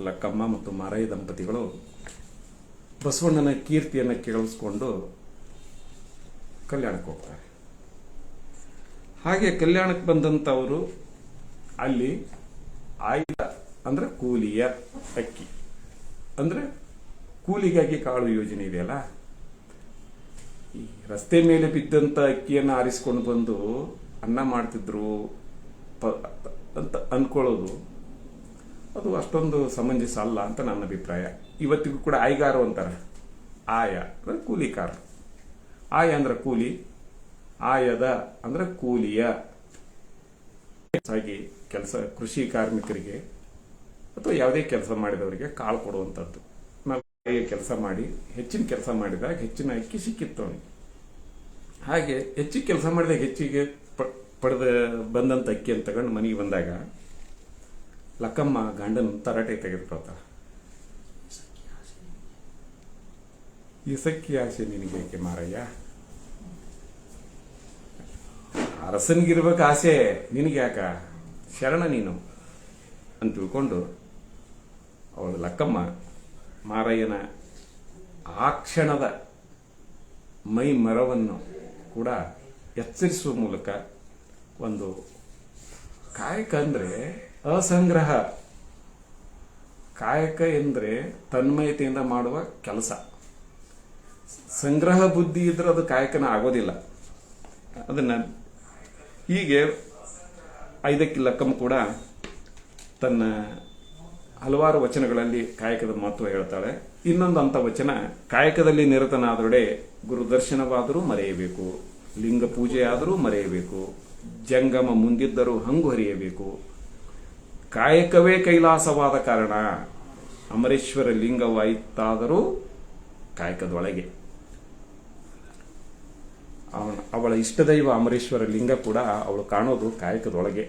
ಲಕ್ಕಮ್ಮ ಮತ್ತು ಮಾರಯ್ಯ ದಂಪತಿಗಳು ಬಸವಣ್ಣನ ಕೀರ್ತಿಯನ್ನು ಕೇಳಿಸ್ಕೊಂಡು ಕಲ್ಯಾಣಕ್ಕೆ ಹೋಗ್ತಾರೆ. ಹಾಗೆ ಕಲ್ಯಾಣಕ್ಕೆ ಬಂದಂಥವರು ಅಲ್ಲಿ ಆಯ್ದ ಅಂದ್ರೆ ಕೂಲಿಯ ಅಕ್ಕಿ ಅಂದ್ರೆ ಕೂಲಿಗಾಗಿ ಕಾಳು ಯೋಜನೆ ಇದೆಯಲ್ಲ, ಈ ರಸ್ತೆ ಮೇಲೆ ಬಿದ್ದಂತ ಅಕ್ಕಿಯನ್ನು ಆರಿಸಿಕೊಂಡು ಬಂದು ಅನ್ನ ಮಾಡ್ತಿದ್ರು ಅಂತ ಅನ್ಕೊಳ್ಳೋದು ಅದು ಅಷ್ಟೊಂದು ಸಮಂಜಸ ಅಲ್ಲ ಅಂತ ನನ್ನ ಅಭಿಪ್ರಾಯ. ಇವತ್ತಿಗೂ ಕೂಡ ಆಯ್ಗಾರು ಅಂತಾರೆ. ಆಯ ಅಂದ್ರೆ ಕೂಲಿಕಾರ, ಆಯ ಅಂದ್ರೆ ಕೂಲಿ, ಆಯದ ಅಂದ್ರೆ ಕೂಲಿಯ. ಹಾಗೆ ಕೆಲಸ ಕೃಷಿ ಕಾರ್ಮಿಕರಿಗೆ ಅಥವಾ ಯಾವುದೇ ಕೆಲಸ ಮಾಡಿದವರಿಗೆ ಕಾಳು ಕೊಡುವಂಥದ್ದು. ನಾವು ಕೆಲಸ ಮಾಡಿ ಹೆಚ್ಚಿನ ಕೆಲಸ ಮಾಡಿದಾಗ ಹೆಚ್ಚಿನ ಅಕ್ಕಿ ಸಿಕ್ಕಿತ್ತು ಅವನಿಗೆ. ಹಾಗೆ ಹೆಚ್ಚಿಗೆ ಕೆಲಸ ಮಾಡಿದಾಗ ಹೆಚ್ಚಿಗೆ ಪಡೆದ ಬಂದಂತ ಅಕ್ಕಿಯನ್ನು ತಗೊಂಡು ಮನೆಗೆ ಬಂದಾಗ ಲಕ್ಕಮ್ಮ ಗಂಡನ ತರಾಟೆ ತೆಗೆದುಕೊಳ್ತಾಳೆ. ಈ ಸಕ್ಕಿ ಆಸೆ ನಿನಗೇಕೆ ಮಾರಯ್ಯ, ಅರಸನಿಗಿರ್ಬೇಕು ಆಸೆ, ನಿನಗೆ ಯಾಕ ಶರಣ ನೀನು ಅಂತ ತಿಳ್ಕೊಂಡು ಅವಳು ಲಕ್ಕಮ್ಮ ಮಾರಯ್ಯನ ಆ ಕ್ಷಣದ ಮೈ ಮರವನ್ನು ಕೂಡ ಎಚ್ಚರಿಸುವ ಮೂಲಕ ಒಂದು ಕಾಯಕ ಅಂದ್ರೆ ಅಸಂಗ್ರಹ, ಕಾಯಕ ಎಂದ್ರೆ ತನ್ಮಯತೆಯಿಂದ ಮಾಡುವ ಕೆಲಸ. ಸಂಗ್ರಹ ಬುದ್ಧಿ ಇದ್ರೆ ಅದು ಕಾಯಕನ ಆಗೋದಿಲ್ಲ. ಅದನ್ನ ಹೀಗೆ ಐದಕ್ಕಿ ಲಕ್ಕಮ್ಮ ಕೂಡ ತನ್ನ ಹಲವಾರು ವಚನಗಳಲ್ಲಿ ಕಾಯಕದ ಮಹತ್ವ ಹೇಳ್ತಾಳೆ. ಇನ್ನೊಂದು ಅಂತ ವಚನ, ಕಾಯಕದಲ್ಲಿ ನಿರತನಾದೊಡೆ ಗುರುದರ್ಶನವಾದರೂ ಮರೆಯಬೇಕು, ಲಿಂಗ ಪೂಜೆಯಾದರೂ ಮರೆಯಬೇಕು, ಜಂಗಮ ಮುಂದಿದ್ದರೂ ಹಂಗು ಹರಿಯಬೇಕು, ಕಾಯಕವೇ ಕೈಲಾಸವಾದ ಕಾರಣ ಅಮರೇಶ್ವರ ಲಿಂಗವಾಯಿತಾದರೂ ಕಾಯಕದೊಳಗೆ. ಅವಳ ಇಷ್ಟದೈವ ಅಮರೇಶ್ವರ ಲಿಂಗ ಕೂಡ ಅವಳು ಕಾಣೋದು ಕಾಯಕದೊಳಗೆ.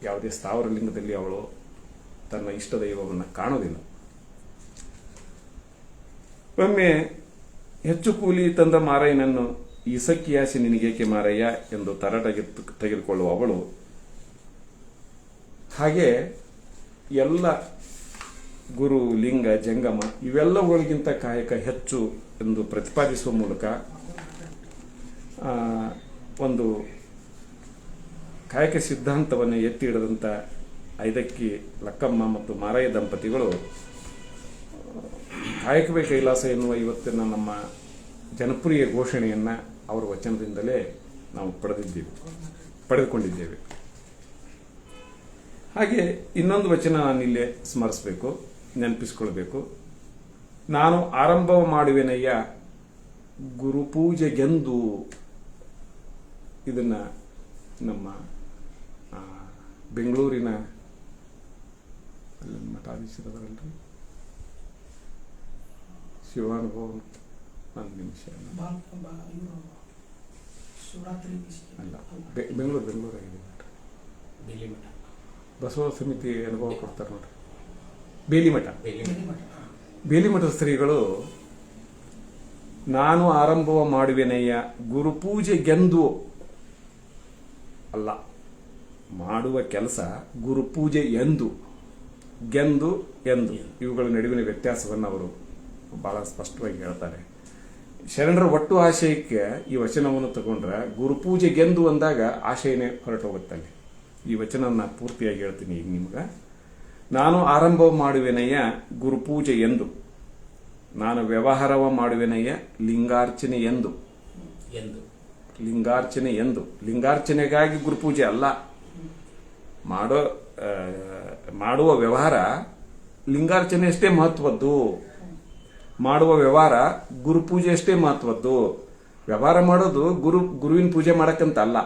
ಯಾವುದೇ ಸ್ಥಾವರ ಲಿಂಗದಲ್ಲಿ ಅವಳು ತನ್ನ ಇಷ್ಟ ದೈವವನ್ನು ಕಾಣೋದಿಲ್ಲ. ಒಮ್ಮೆ ಹೆಚ್ಚು ಕೂಲಿ ತಂದ ಮಾರಯ್ಯನನ್ನು ಈ ಸಕ್ಕಿಯಾಸೆ ನಿನಗೇಕೆ ಮಾರಯ್ಯ ಎಂದು ತರಾಟೆಗೆ ತೆಗೆದುಕೊಳ್ಳುವ ಅವಳು ಹಾಗೆ ಎಲ್ಲ ಗುರು, ಲಿಂಗ, ಜಂಗಮ ಇವೆಲ್ಲವುಗಳಿಗಿಂತ ಕಾಯಕ ಹೆಚ್ಚು ಎಂದು ಪ್ರತಿಪಾದಿಸುವ ಮೂಲಕ ಒಂದು ಕಾಯಕ ಸಿದ್ಧಾಂತವನ್ನು ಎತ್ತಿ ಹಿಡಿದಂಥ ಐದಕ್ಕಿ ಲಕ್ಕಮ್ಮ ಮತ್ತು ಮಾರಯ್ಯ ದಂಪತಿಗಳು ಕಾಯಕವೇ ಕೈಲಾಸ ಎನ್ನುವ ಇವತ್ತಿನ ನಮ್ಮ ಜನಪ್ರಿಯ ಘೋಷಣೆಯನ್ನು ಅವರ ವಚನದಿಂದಲೇ ನಾವು ಪಡೆದುಕೊಂಡಿದ್ದೇವೆ. ಹಾಗೆ ಇನ್ನೊಂದು ವಚನ ನಾನಿಲ್ಲೇ ಸ್ಮರಿಸಬೇಕು, ನೆನಪಿಸಿಕೊಳ್ಬೇಕು. ನಾನು ಆರಂಭ ಮಾಡುವೆನಯ್ಯ ಗುರುಪೂಜೆಗೆಂದು. ಇದನ್ನ ನಮ್ಮ ಬೆಂಗಳೂರಿನ ಮಠಾಧೀಶರವರಲ್ರಿ ಶಿವಾನುಭವ ಒಂದು ನಿಮಿಷ ಅಲ್ಲ, ಬೆಂಗಳೂರಾಗಿದೆ ಬಸವ ಸಮಿತಿ ಅನುಭವ ಕೊಡ್ತಾರೆ ನೋಡ್ರಿ, ಬೇಲಿಮಠ ಶ್ರೀಗಳು ನಾನು ಆರಂಭವ ಮಾಡುವೆನಯ್ಯ ಗುರುಪೂಜೆಗೆಂದು ಅಲ್ಲ, ಮಾಡುವ ಕೆಲಸ ಗುರುಪೂಜೆ ಎಂದು, ಗೆಂದು ಎಂದು ಇವುಗಳ ನಡುವಿನ ವ್ಯತ್ಯಾಸವನ್ನು ಅವರು ಬಹಳ ಸ್ಪಷ್ಟವಾಗಿ ಹೇಳ್ತಾರೆ. ಶರಣರ ಒಟ್ಟು ಆಶಯಕ್ಕೆ ಈ ವಚನವನ್ನು ತಗೊಂಡ್ರೆ ಗುರುಪೂಜೆಗೆಂದು ಅಂದಾಗ ಆಶಯನೇ ಹೊರಟೋಗುತ್ತಲ್ಲಿ. ಈ ವಚನನ ಪೂರ್ತಿಯಾಗಿ ಹೇಳ್ತೀನಿ ಈಗ ನಿಮ್ಗೆ. ನಾನು ಆರಂಭ ಮಾಡುವೆನಯ್ಯ ಗುರುಪೂಜೆ ಎಂದು, ನಾನು ವ್ಯವಹಾರವ ಮಾಡುವೆನಯ್ಯ ಲಿಂಗಾರ್ಚನೆ ಎಂದು. ಲಿಂಗಾರ್ಚನೆ ಎಂದು, ಲಿಂಗಾರ್ಚನೆಗಾಗಿ ಗುರುಪೂಜೆ ಅಲ್ಲ. ಮಾಡುವ ವ್ಯವಹಾರ ಲಿಂಗಾರ್ಚನೆ ಅಷ್ಟೇ ಮಹತ್ವದ್ದು, ಮಾಡುವ ವ್ಯವಹಾರ ಗುರುಪೂಜೆ ಅಷ್ಟೇ ಮಹತ್ವದ್ದು. ವ್ಯವಹಾರ ಮಾಡೋದು ಗುರುವಿನ ಪೂಜೆ ಮಾಡಕ್ಕಂತ ಅಲ್ಲ,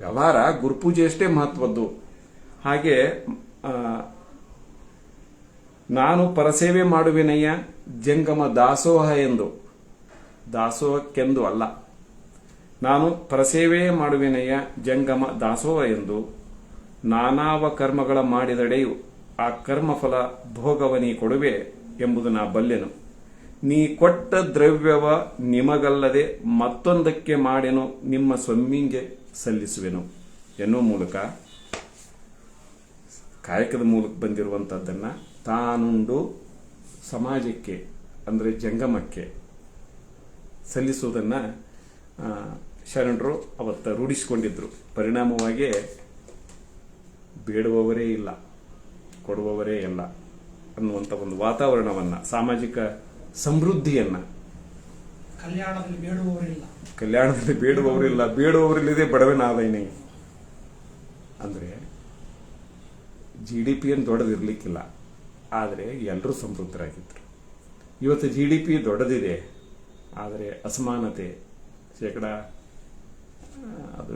ವ್ಯವಹಾರ ಗುರುಪೂಜೆ ಅಷ್ಟೇ ಮಹತ್ವದ್ದು. ಹಾಗೆ ನಾನು ಪರಸೇವೆ ಮಾಡುವೆನಯ್ಯ ಜಂಗಮ ದಾಸೋಹ ಎಂದು, ದಾಸೋಹಕ್ಕೆಂದು ಅಲ್ಲ. ನಾನು ಪರಸೇವೆ ಮಾಡುವೆನಯ್ಯ ಜಂಗಮ ದಾಸೋಹ ಎಂದು, ನಾನಾವ ಕರ್ಮಗಳ ಮಾಡಿದಡೆಯು ಆ ಕರ್ಮಫಲ ಭೋಗವನಿ ಕೊಡುವೆ ಎಂಬುದು ನಾ ಬಲ್ಲೆನು. ನೀ ಕೊಟ್ಟ ದ್ರವ್ಯವ ನಿಮಗಲ್ಲದೆ ಮತ್ತೊಂದಕ್ಕೆ ಮಾಡೆನು ನಿಮ್ಮ ಸ್ವಾಮಿಗೆ ಸಲ್ಲಿಸುವೆನು ಎನ್ನುವ ಮೂಲಕ ಕಾಯಕದ ಮೂಲಕ ಬಂದಿರುವಂತಹದ್ದನ್ನ ತಾನುಂಡು ಸಮಾಜಕ್ಕೆ ಅಂದ್ರೆ ಜಂಗಮಕ್ಕೆ ಸಲ್ಲಿಸುವುದನ್ನ ಶರಣರು ಅವತ್ತು ರೂಢಿಸಿಕೊಂಡಿದ್ರು. ಪರಿಣಾಮವಾಗಿ ಬೇಡುವವರೇ ಇಲ್ಲ, ಕೊಡುವವರೇ ಇಲ್ಲ ಅನ್ನುವಂಥ ಒಂದು ವಾತಾವರಣವನ್ನು, ಸಾಮಾಜಿಕ ಸಮೃದ್ಧಿಯನ್ನು, ಕಲ್ಯಾಣದಲ್ಲಿ ಬೇಡುವವರಿಲ್ಲ, ಬೇಡುವವರಿಲ್ಲದೆ ಬಡವನಾದೈನಿ ಅಂದರೆ GDP ಏನು ದೊಡ್ಡದಿರ್ಲಿಕ್ಕಿಲ್ಲ, ಆದರೆ ಎಲ್ಲರೂ ಸಮೃದ್ಧರಾಗಿದ್ದರು. ಇವತ್ತು GDP ದೊಡ್ಡದಿದೆ, ಆದರೆ ಅಸಮಾನತೆ ಶೇಕಡ ಅದು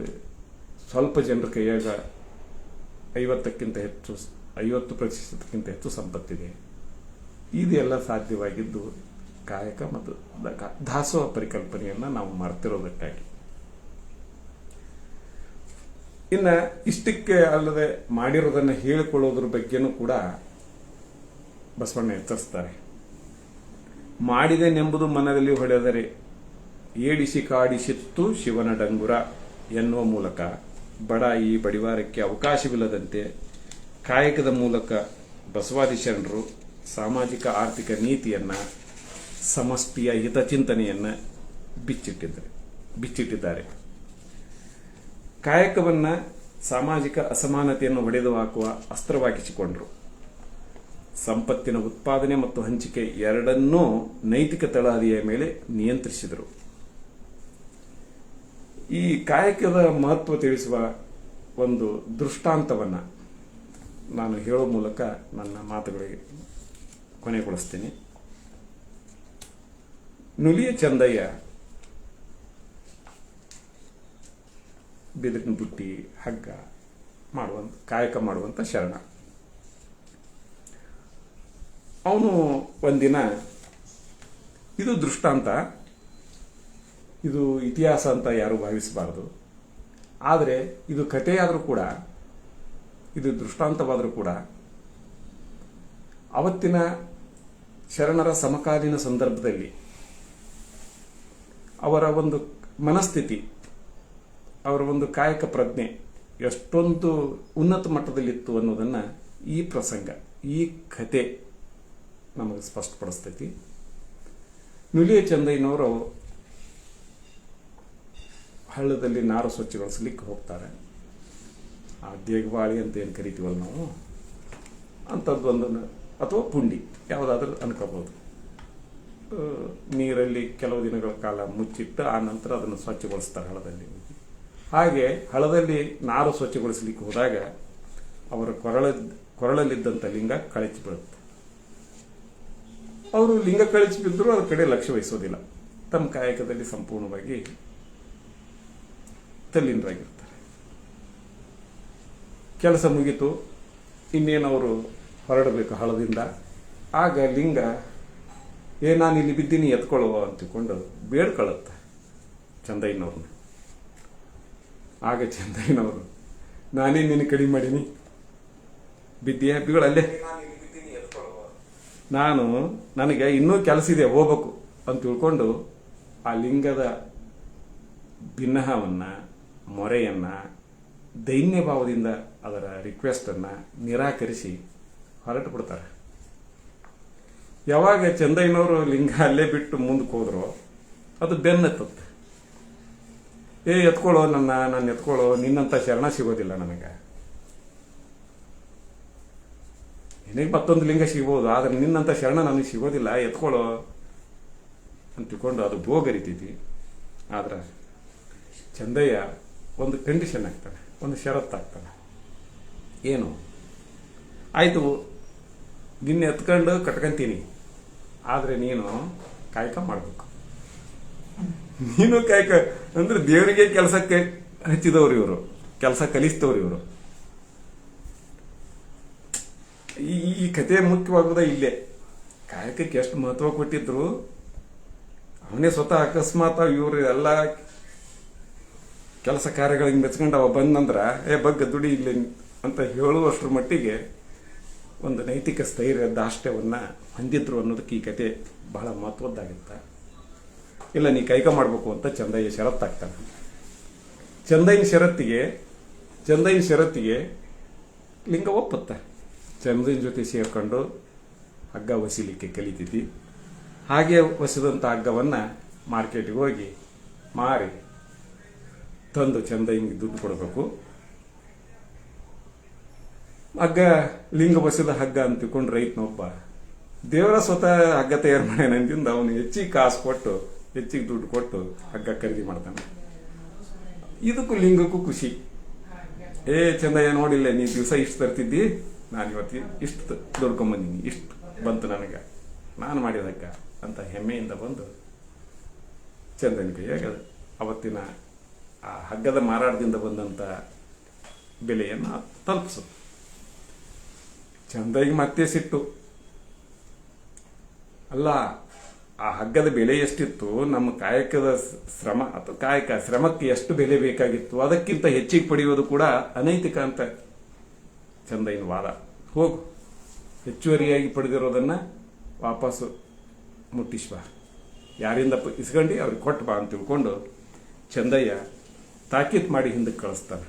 ಸ್ವಲ್ಪ ಜನರ ಕೈಯಾಗ 50% ಹೆಚ್ಚು ಸಂಪತ್ತಿದೆ. ಇದೆಲ್ಲ ಸಾಧ್ಯವಾಗಿದ್ದು ಕಾಯಕ ಮತ್ತು ದಾಸೋಹ ಪರಿಕಲ್ಪನೆಯನ್ನು ನಾವು ಮರೆತಿರೋದಕ್ಕಾಗಿ. ಇನ್ನು ಇಷ್ಟಕ್ಕೆ ಅಲ್ಲದೆ ಮಾಡಿರೋದನ್ನು ಹೇಳಿಕೊಳ್ಳೋದ್ರ ಬಗ್ಗೆನೂ ಕೂಡ ಬಸವಣ್ಣ ಎಚ್ಚರಿಸ್ತಾರೆ. ಮಾಡಿದೆನೆಂಬುದು ಮನದಲ್ಲಿ ಹೊಡೆದರೆ ಏಡಿಸಿ ಕಾಡಿಸಿತ್ತು ಶಿವನ ಡಂಗುರ ಎನ್ನುವ ಮೂಲಕ ಬಡಾಯಿ ಬಡಿವಾರಕ್ಕೆ ಅವಕಾಶವಿಲ್ಲದಂತೆ ಕಾಯಕದ ಮೂಲಕ ಬಸವಾದಿ ಶರಣರು ಸಾಮಾಜಿಕ ಆರ್ಥಿಕ ನೀತಿಯನ್ನು, ಸಮಷ್ಟಿಯ ಹಿತಚಿಂತನೆಯನ್ನು ಬಿಚ್ಚಿಟ್ಟಿದ್ದಾರೆ. ಕಾಯಕವನ್ನು ಸಾಮಾಜಿಕ ಅಸಮಾನತೆಯನ್ನು ಹೊಡೆದು ಹಾಕುವ ಅಸ್ತ್ರವಾಗಿಸಿಕೊಂಡರು. ಸಂಪತ್ತಿನ ಉತ್ಪಾದನೆ ಮತ್ತು ಹಂಚಿಕೆ ಎರಡನ್ನೂ ನೈತಿಕ ತಳಹದಿಯ ಮೇಲೆ ನಿಯಂತ್ರಿಸಿದರು. ಈ ಕಾಯಕದ ಮಹತ್ವ ತಿಳಿಸುವ ಒಂದು ದೃಷ್ಟಾಂತವನ್ನು ನಾನು ಹೇಳುವ ಮೂಲಕ ನನ್ನ ಮಾತುಗಳಿಗೆ ಕೊನೆಗೊಳಿಸ್ತೇನೆ. ನುಲಿಯ ಚಂದಯ್ಯ ಬಿದಿರಿನ ಬುಟ್ಟಿ, ಹಗ್ಗ ಮಾಡುವಂತ ಕಾಯಕ ಮಾಡುವಂತ ಶರಣ. ಅವನು ಒಂದಿನ, ಇದು ದೃಷ್ಟಾಂತ, ಇದು ಇತಿಹಾಸ ಅಂತ ಯಾರು ಭಾವಿಸಬಾರದು, ಆದರೆ ಇದು ಕಥೆಯಾದರೂ ಕೂಡ, ಇದು ದೃಷ್ಟಾಂತವಾದರೂ ಕೂಡ ಅವತ್ತಿನ ಶರಣರ ಸಮಕಾಲೀನ ಸಂದರ್ಭದಲ್ಲಿ ಅವರ ಒಂದು ಮನಸ್ಥಿತಿ, ಅವರ ಒಂದು ಕಾಯಕ ಪ್ರಜ್ಞೆ ಎಷ್ಟೊಂದು ಉನ್ನತ ಮಟ್ಟದಲ್ಲಿತ್ತು ಅನ್ನೋದನ್ನು ಈ ಪ್ರಸಂಗ, ಈ ಕತೆ ನಮಗೆ ಸ್ಪಷ್ಟಪಡಿಸ್ತೈತಿ. ನುಲಿಯ ಚಂದಯ್ಯನವರು ಹಳ್ಳದಲ್ಲಿ ನಾರು ಸ್ವಚ್ಛಗೊಳಿಸಲಿಕ್ಕೆ ಹೋಗ್ತಾರೆ. ಆ ದೇಗವಾಳಿ ಅಂತ ಏನು ಕರಿತೀವಲ್ಲ ನಾವು, ಅಂಥದ್ದೊಂದು, ಅಥವಾ ಪುಂಡಿ ಯಾವುದಾದ್ರೂ ಅನ್ಕೋಬಹುದು. ನೀರಲ್ಲಿ ಕೆಲವು ದಿನಗಳ ಕಾಲ ಮುಚ್ಚಿಟ್ಟು ಆ ನಂತರ ಅದನ್ನು ಸ್ವಚ್ಛಗೊಳಿಸ್ತಾರೆ ಹಳ್ಳದಲ್ಲಿ. ಹಾಗೆ ಹಳ್ಳದಲ್ಲಿ ನಾರು ಸ್ವಚ್ಛಗೊಳಿಸಲಿಕ್ಕೆ ಹೋದಾಗ ಅವರ ಕೊರಳಲ್ಲಿದ್ದಂಥ ಲಿಂಗ ಕಳಚಿ ಬೀಳುತ್ತೆ. ಅವರು ಲಿಂಗ ಕಳಚಿ ಬಿದ್ದರೂ ಅದ್ರ ಕಡೆ ಲಕ್ಷ್ಯ ವಹಿಸೋದಿಲ್ಲ, ತಮ್ಮ ಕಾಯಕದಲ್ಲಿ ಸಂಪೂರ್ಣವಾಗಿ ತಲ್ಲೀನರಾಗಿರ್ತಾರೆ. ಕೆಲಸ ಮುಗಿತು, ಇನ್ನೇನವರು ಹೊರಡಬೇಕು ಹಳ್ಳದಿಂದ. ಆಗ ಲಿಂಗ, ನಾನು ಇಲ್ಲಿ ಬಿದ್ದೀನಿ ಎತ್ಕೊಳ್ಳುವ ಅಂತ ತಿಳ್ಕೊಂಡು ಬೇಡ್ಕೊಳ್ಳುತ್ತೆ ಚಂದಯ್ಯನವ್ರನ್ನ. ಆಗ ಚಂದಯ್ಯನವರು, ನಾನೇ ನಿನ್ನ ಕಡಿಮೆ ಮಾಡೀನಿ, ಬಿದ್ದೀಯ ಬೀಳಲ್ಲೇ, ನನಗೆ ಇನ್ನೂ ಕೆಲಸ ಇದೆ, ಹೋಗ್ಬೇಕು ಅಂತ ತಿಳ್ಕೊಂಡು ಆ ಲಿಂಗದ ಭಿನ್ನಹವನ್ನು, ಮೊರೆಯನ್ನು, ದೈನ್ಯ ಭಾವದಿಂದ ಅದರ ರಿಕ್ವೆಸ್ಟನ್ನು ನಿರಾಕರಿಸಿ ಹೊರಟು ಬಿಡ್ತಾರೆ. ಯಾವಾಗ ಚಂದಯ್ಯನವರು ಲಿಂಗ ಅಲ್ಲೇ ಬಿಟ್ಟು ಮುಂದಕ್ಕೆ ಹೋದ್ರೋ ಅದು ಬೆನ್ನತ್ತತ್ತೆ. ಎತ್ಕೊಳ್ಳೋ ನನ್ನ ಎತ್ಕೊಳ್ಳೋ, ನಿನ್ನಂತ ಶರಣ ಸಿಗೋದಿಲ್ಲ ನನಗೆ. ನಿನಗೆ ಮತ್ತೊಂದು ಲಿಂಗ ಸಿಗ್ಬೋದು, ಆದ್ರೆ ನಿನ್ನಂತ ಶರಣ ನನಗೆ ಸಿಗೋದಿಲ್ಲ, ಎತ್ಕೊಳ್ಳೋ ಅಂತ ತಿಳ್ಕೊಂಡು ಅದು ಬೋಗರಿತೈತಿ. ಆದ್ರೆ ಚಂದಯ್ಯ ಒಂದು ಕಂಡೀಷನ್ ಆಗ್ತಾನೆ, ಒಂದು ಷರತ್ತಾಗ್ತಾನೆ. ಏನು? ಆಯ್ತು, ನಿನ್ನೆ ಎತ್ಕೊಂಡು ಕಟ್ಕೊಂತೀನಿ, ಆದರೆ ನೀನು ಕಾಯಕ ಮಾಡಬೇಕು. ನೀನು ಕಾಯಕ ಅಂದ್ರೆ ದೇವರಿಗೆ ಕೆಲಸಕ್ಕೆ ಹಚ್ಚಿದವ್ರು ಇವರು, ಕೆಲಸ ಕಲಿಸ್ತವ್ರು ಇವರು. ಈ ಕಥೆ ಮುಖ್ಯವಾಗುವುದ ಇಲ್ಲೇ. ಕಾಯಕಕ್ಕೆ ಎಷ್ಟು ಮಹತ್ವ ಕೊಟ್ಟಿದ್ರು, ಅವನೇ ಸ್ವತಃ ಅಕಸ್ಮಾತ್ ಇವರು ಎಲ್ಲ ಕೆಲಸ ಕಾರ್ಯಗಳಿಗೆ ಮೆಚ್ಕೊಂಡು ಅವ ಬಂದಂದ್ರ ಬಗ್ಗ ದುಡಿ ಇಲ್ಲಿ ಅಂತ ಹೇಳುವಷ್ಟರ ಮಟ್ಟಿಗೆ ಒಂದು ನೈತಿಕ ಸ್ಥೈರ್ಯ, ದಾಷ್ಟ್ಯವನ್ನು ಹೊಂದಿದ್ರು ಅನ್ನೋದಕ್ಕೆ ಈ ಕತೆ ಬಹಳ ಮಹತ್ವದ್ದಾಗಿತ್ತ. ಇಲ್ಲ, ನೀ ಕೈಕ ಮಾಡಬೇಕು ಅಂತ ಚಂದಯ್ಯ ಷರತ್ತಾಗ್ತಾನೆ. ಚಂದಯ್ಯನ ಷರತ್ತಿಗೆ ಲಿಂಗ ಒಪ್ಪತ್ತ. ಚಂದಯ್ಯನ ಜೊತೆ ಸೇರ್ಕೊಂಡು ಹಗ್ಗ ವಸಿಲಿಕ್ಕೆ ಕಲಿತಿದ್ದಿ. ಹಾಗೆ ವಸಿದಂಥ ಹಗ್ಗವನ್ನು ಮಾರ್ಕೆಟಿಗೆ ಹೋಗಿ ಮಾರಿ ತಂದು ಚಂದಯ್ಯನಿಗೆ ದುಡ್ಡು ಕೊಡಬೇಕು. ಹಗ್ಗ ಲಿಂಗ ಬಸಿದ ಹಗ್ಗ ಅಂತ ತಿಳ್ಕೊಂಡು ರೈತನೊಬ್ಬ ದೇವರ ಸ್ವತಃ ಹಗ್ಗ ತಯಾರು ಮಾಡ್ಯಾನ ಅಂತಿಂದ ಅವನು ಹೆಚ್ಚಿಗೆ ಕಾಸು ಕೊಟ್ಟು ಹೆಚ್ಚಿಗೆ ದುಡ್ಡು ಕೊಟ್ಟು ಹಗ್ಗ ಖರೀದಿ ಮಾಡ್ತಾನೆ. ಇದಕ್ಕೂ ಲಿಂಗಕ್ಕೂ ಖುಷಿ. ಚಂದಯ್ಯ ನೋಡಿಲ್ಲ, ನೀ ದಿವಸ ಇಷ್ಟು ತರ್ತಿದ್ದಿ, ನಾನು ಇವತ್ತು ಇಷ್ಟು ದುಡ್ಕೊಂಬಂದಿನಿ, ಇಷ್ಟು ಬಂತು ನನಗೆ, ನಾನು ಮಾಡಿದ ಹಗ್ಗ ಅಂತ ಹೆಮ್ಮೆಯಿಂದ ಬಂದು ಚಂದನ ಕೈಯಾಗ ಅವತ್ತಿನ ಆ ಹಗ್ಗದ ಮಾರಾಟದಿಂದ ಬಂದಂಥ ಬೆಲೆಯನ್ನು ತಲುಪಿಸುತ್ತೆ. ಚಂದಯ್ಯಗೆ ಮತ್ತೆ ಸಿಟ್ಟು. ಅಲ್ಲ, ಆ ಹಗ್ಗದ ಬೆಲೆ ಎಷ್ಟಿತ್ತು, ನಮ್ಮ ಕಾಯಕದ ಶ್ರಮ ಅಥವಾ ಶ್ರಮಕ್ಕೆ ಎಷ್ಟು ಬೆಲೆ ಬೇಕಾಗಿತ್ತು, ಅದಕ್ಕಿಂತ ಹೆಚ್ಚಿಗೆ ಪಡೆಯುವುದು ಕೂಡ ಅನೈತಿಕ ಅಂತ ಚಂದಯ್ಯನ ವಾದ. ಹೋಗು, ಹೆಚ್ಚುವರಿಯಾಗಿ ಪಡೆದಿರೋದನ್ನ ವಾಪಸ್ಸು ಮುಟ್ಟಿಸ್ಬಾ, ಯಾರಿಂದ ಇಸ್ಕೊಂಡು ಅವ್ರಿಗೆ ಕೊಟ್ಟು ಬಾ ಅಂತ ತಿಳ್ಕೊಂಡು ಚಂದಯ್ಯ ತಾಕೀತ್ ಮಾಡಿ ಹಿಂದಕ್ಕೆ ಕಳಿಸ್ತಾನೆ.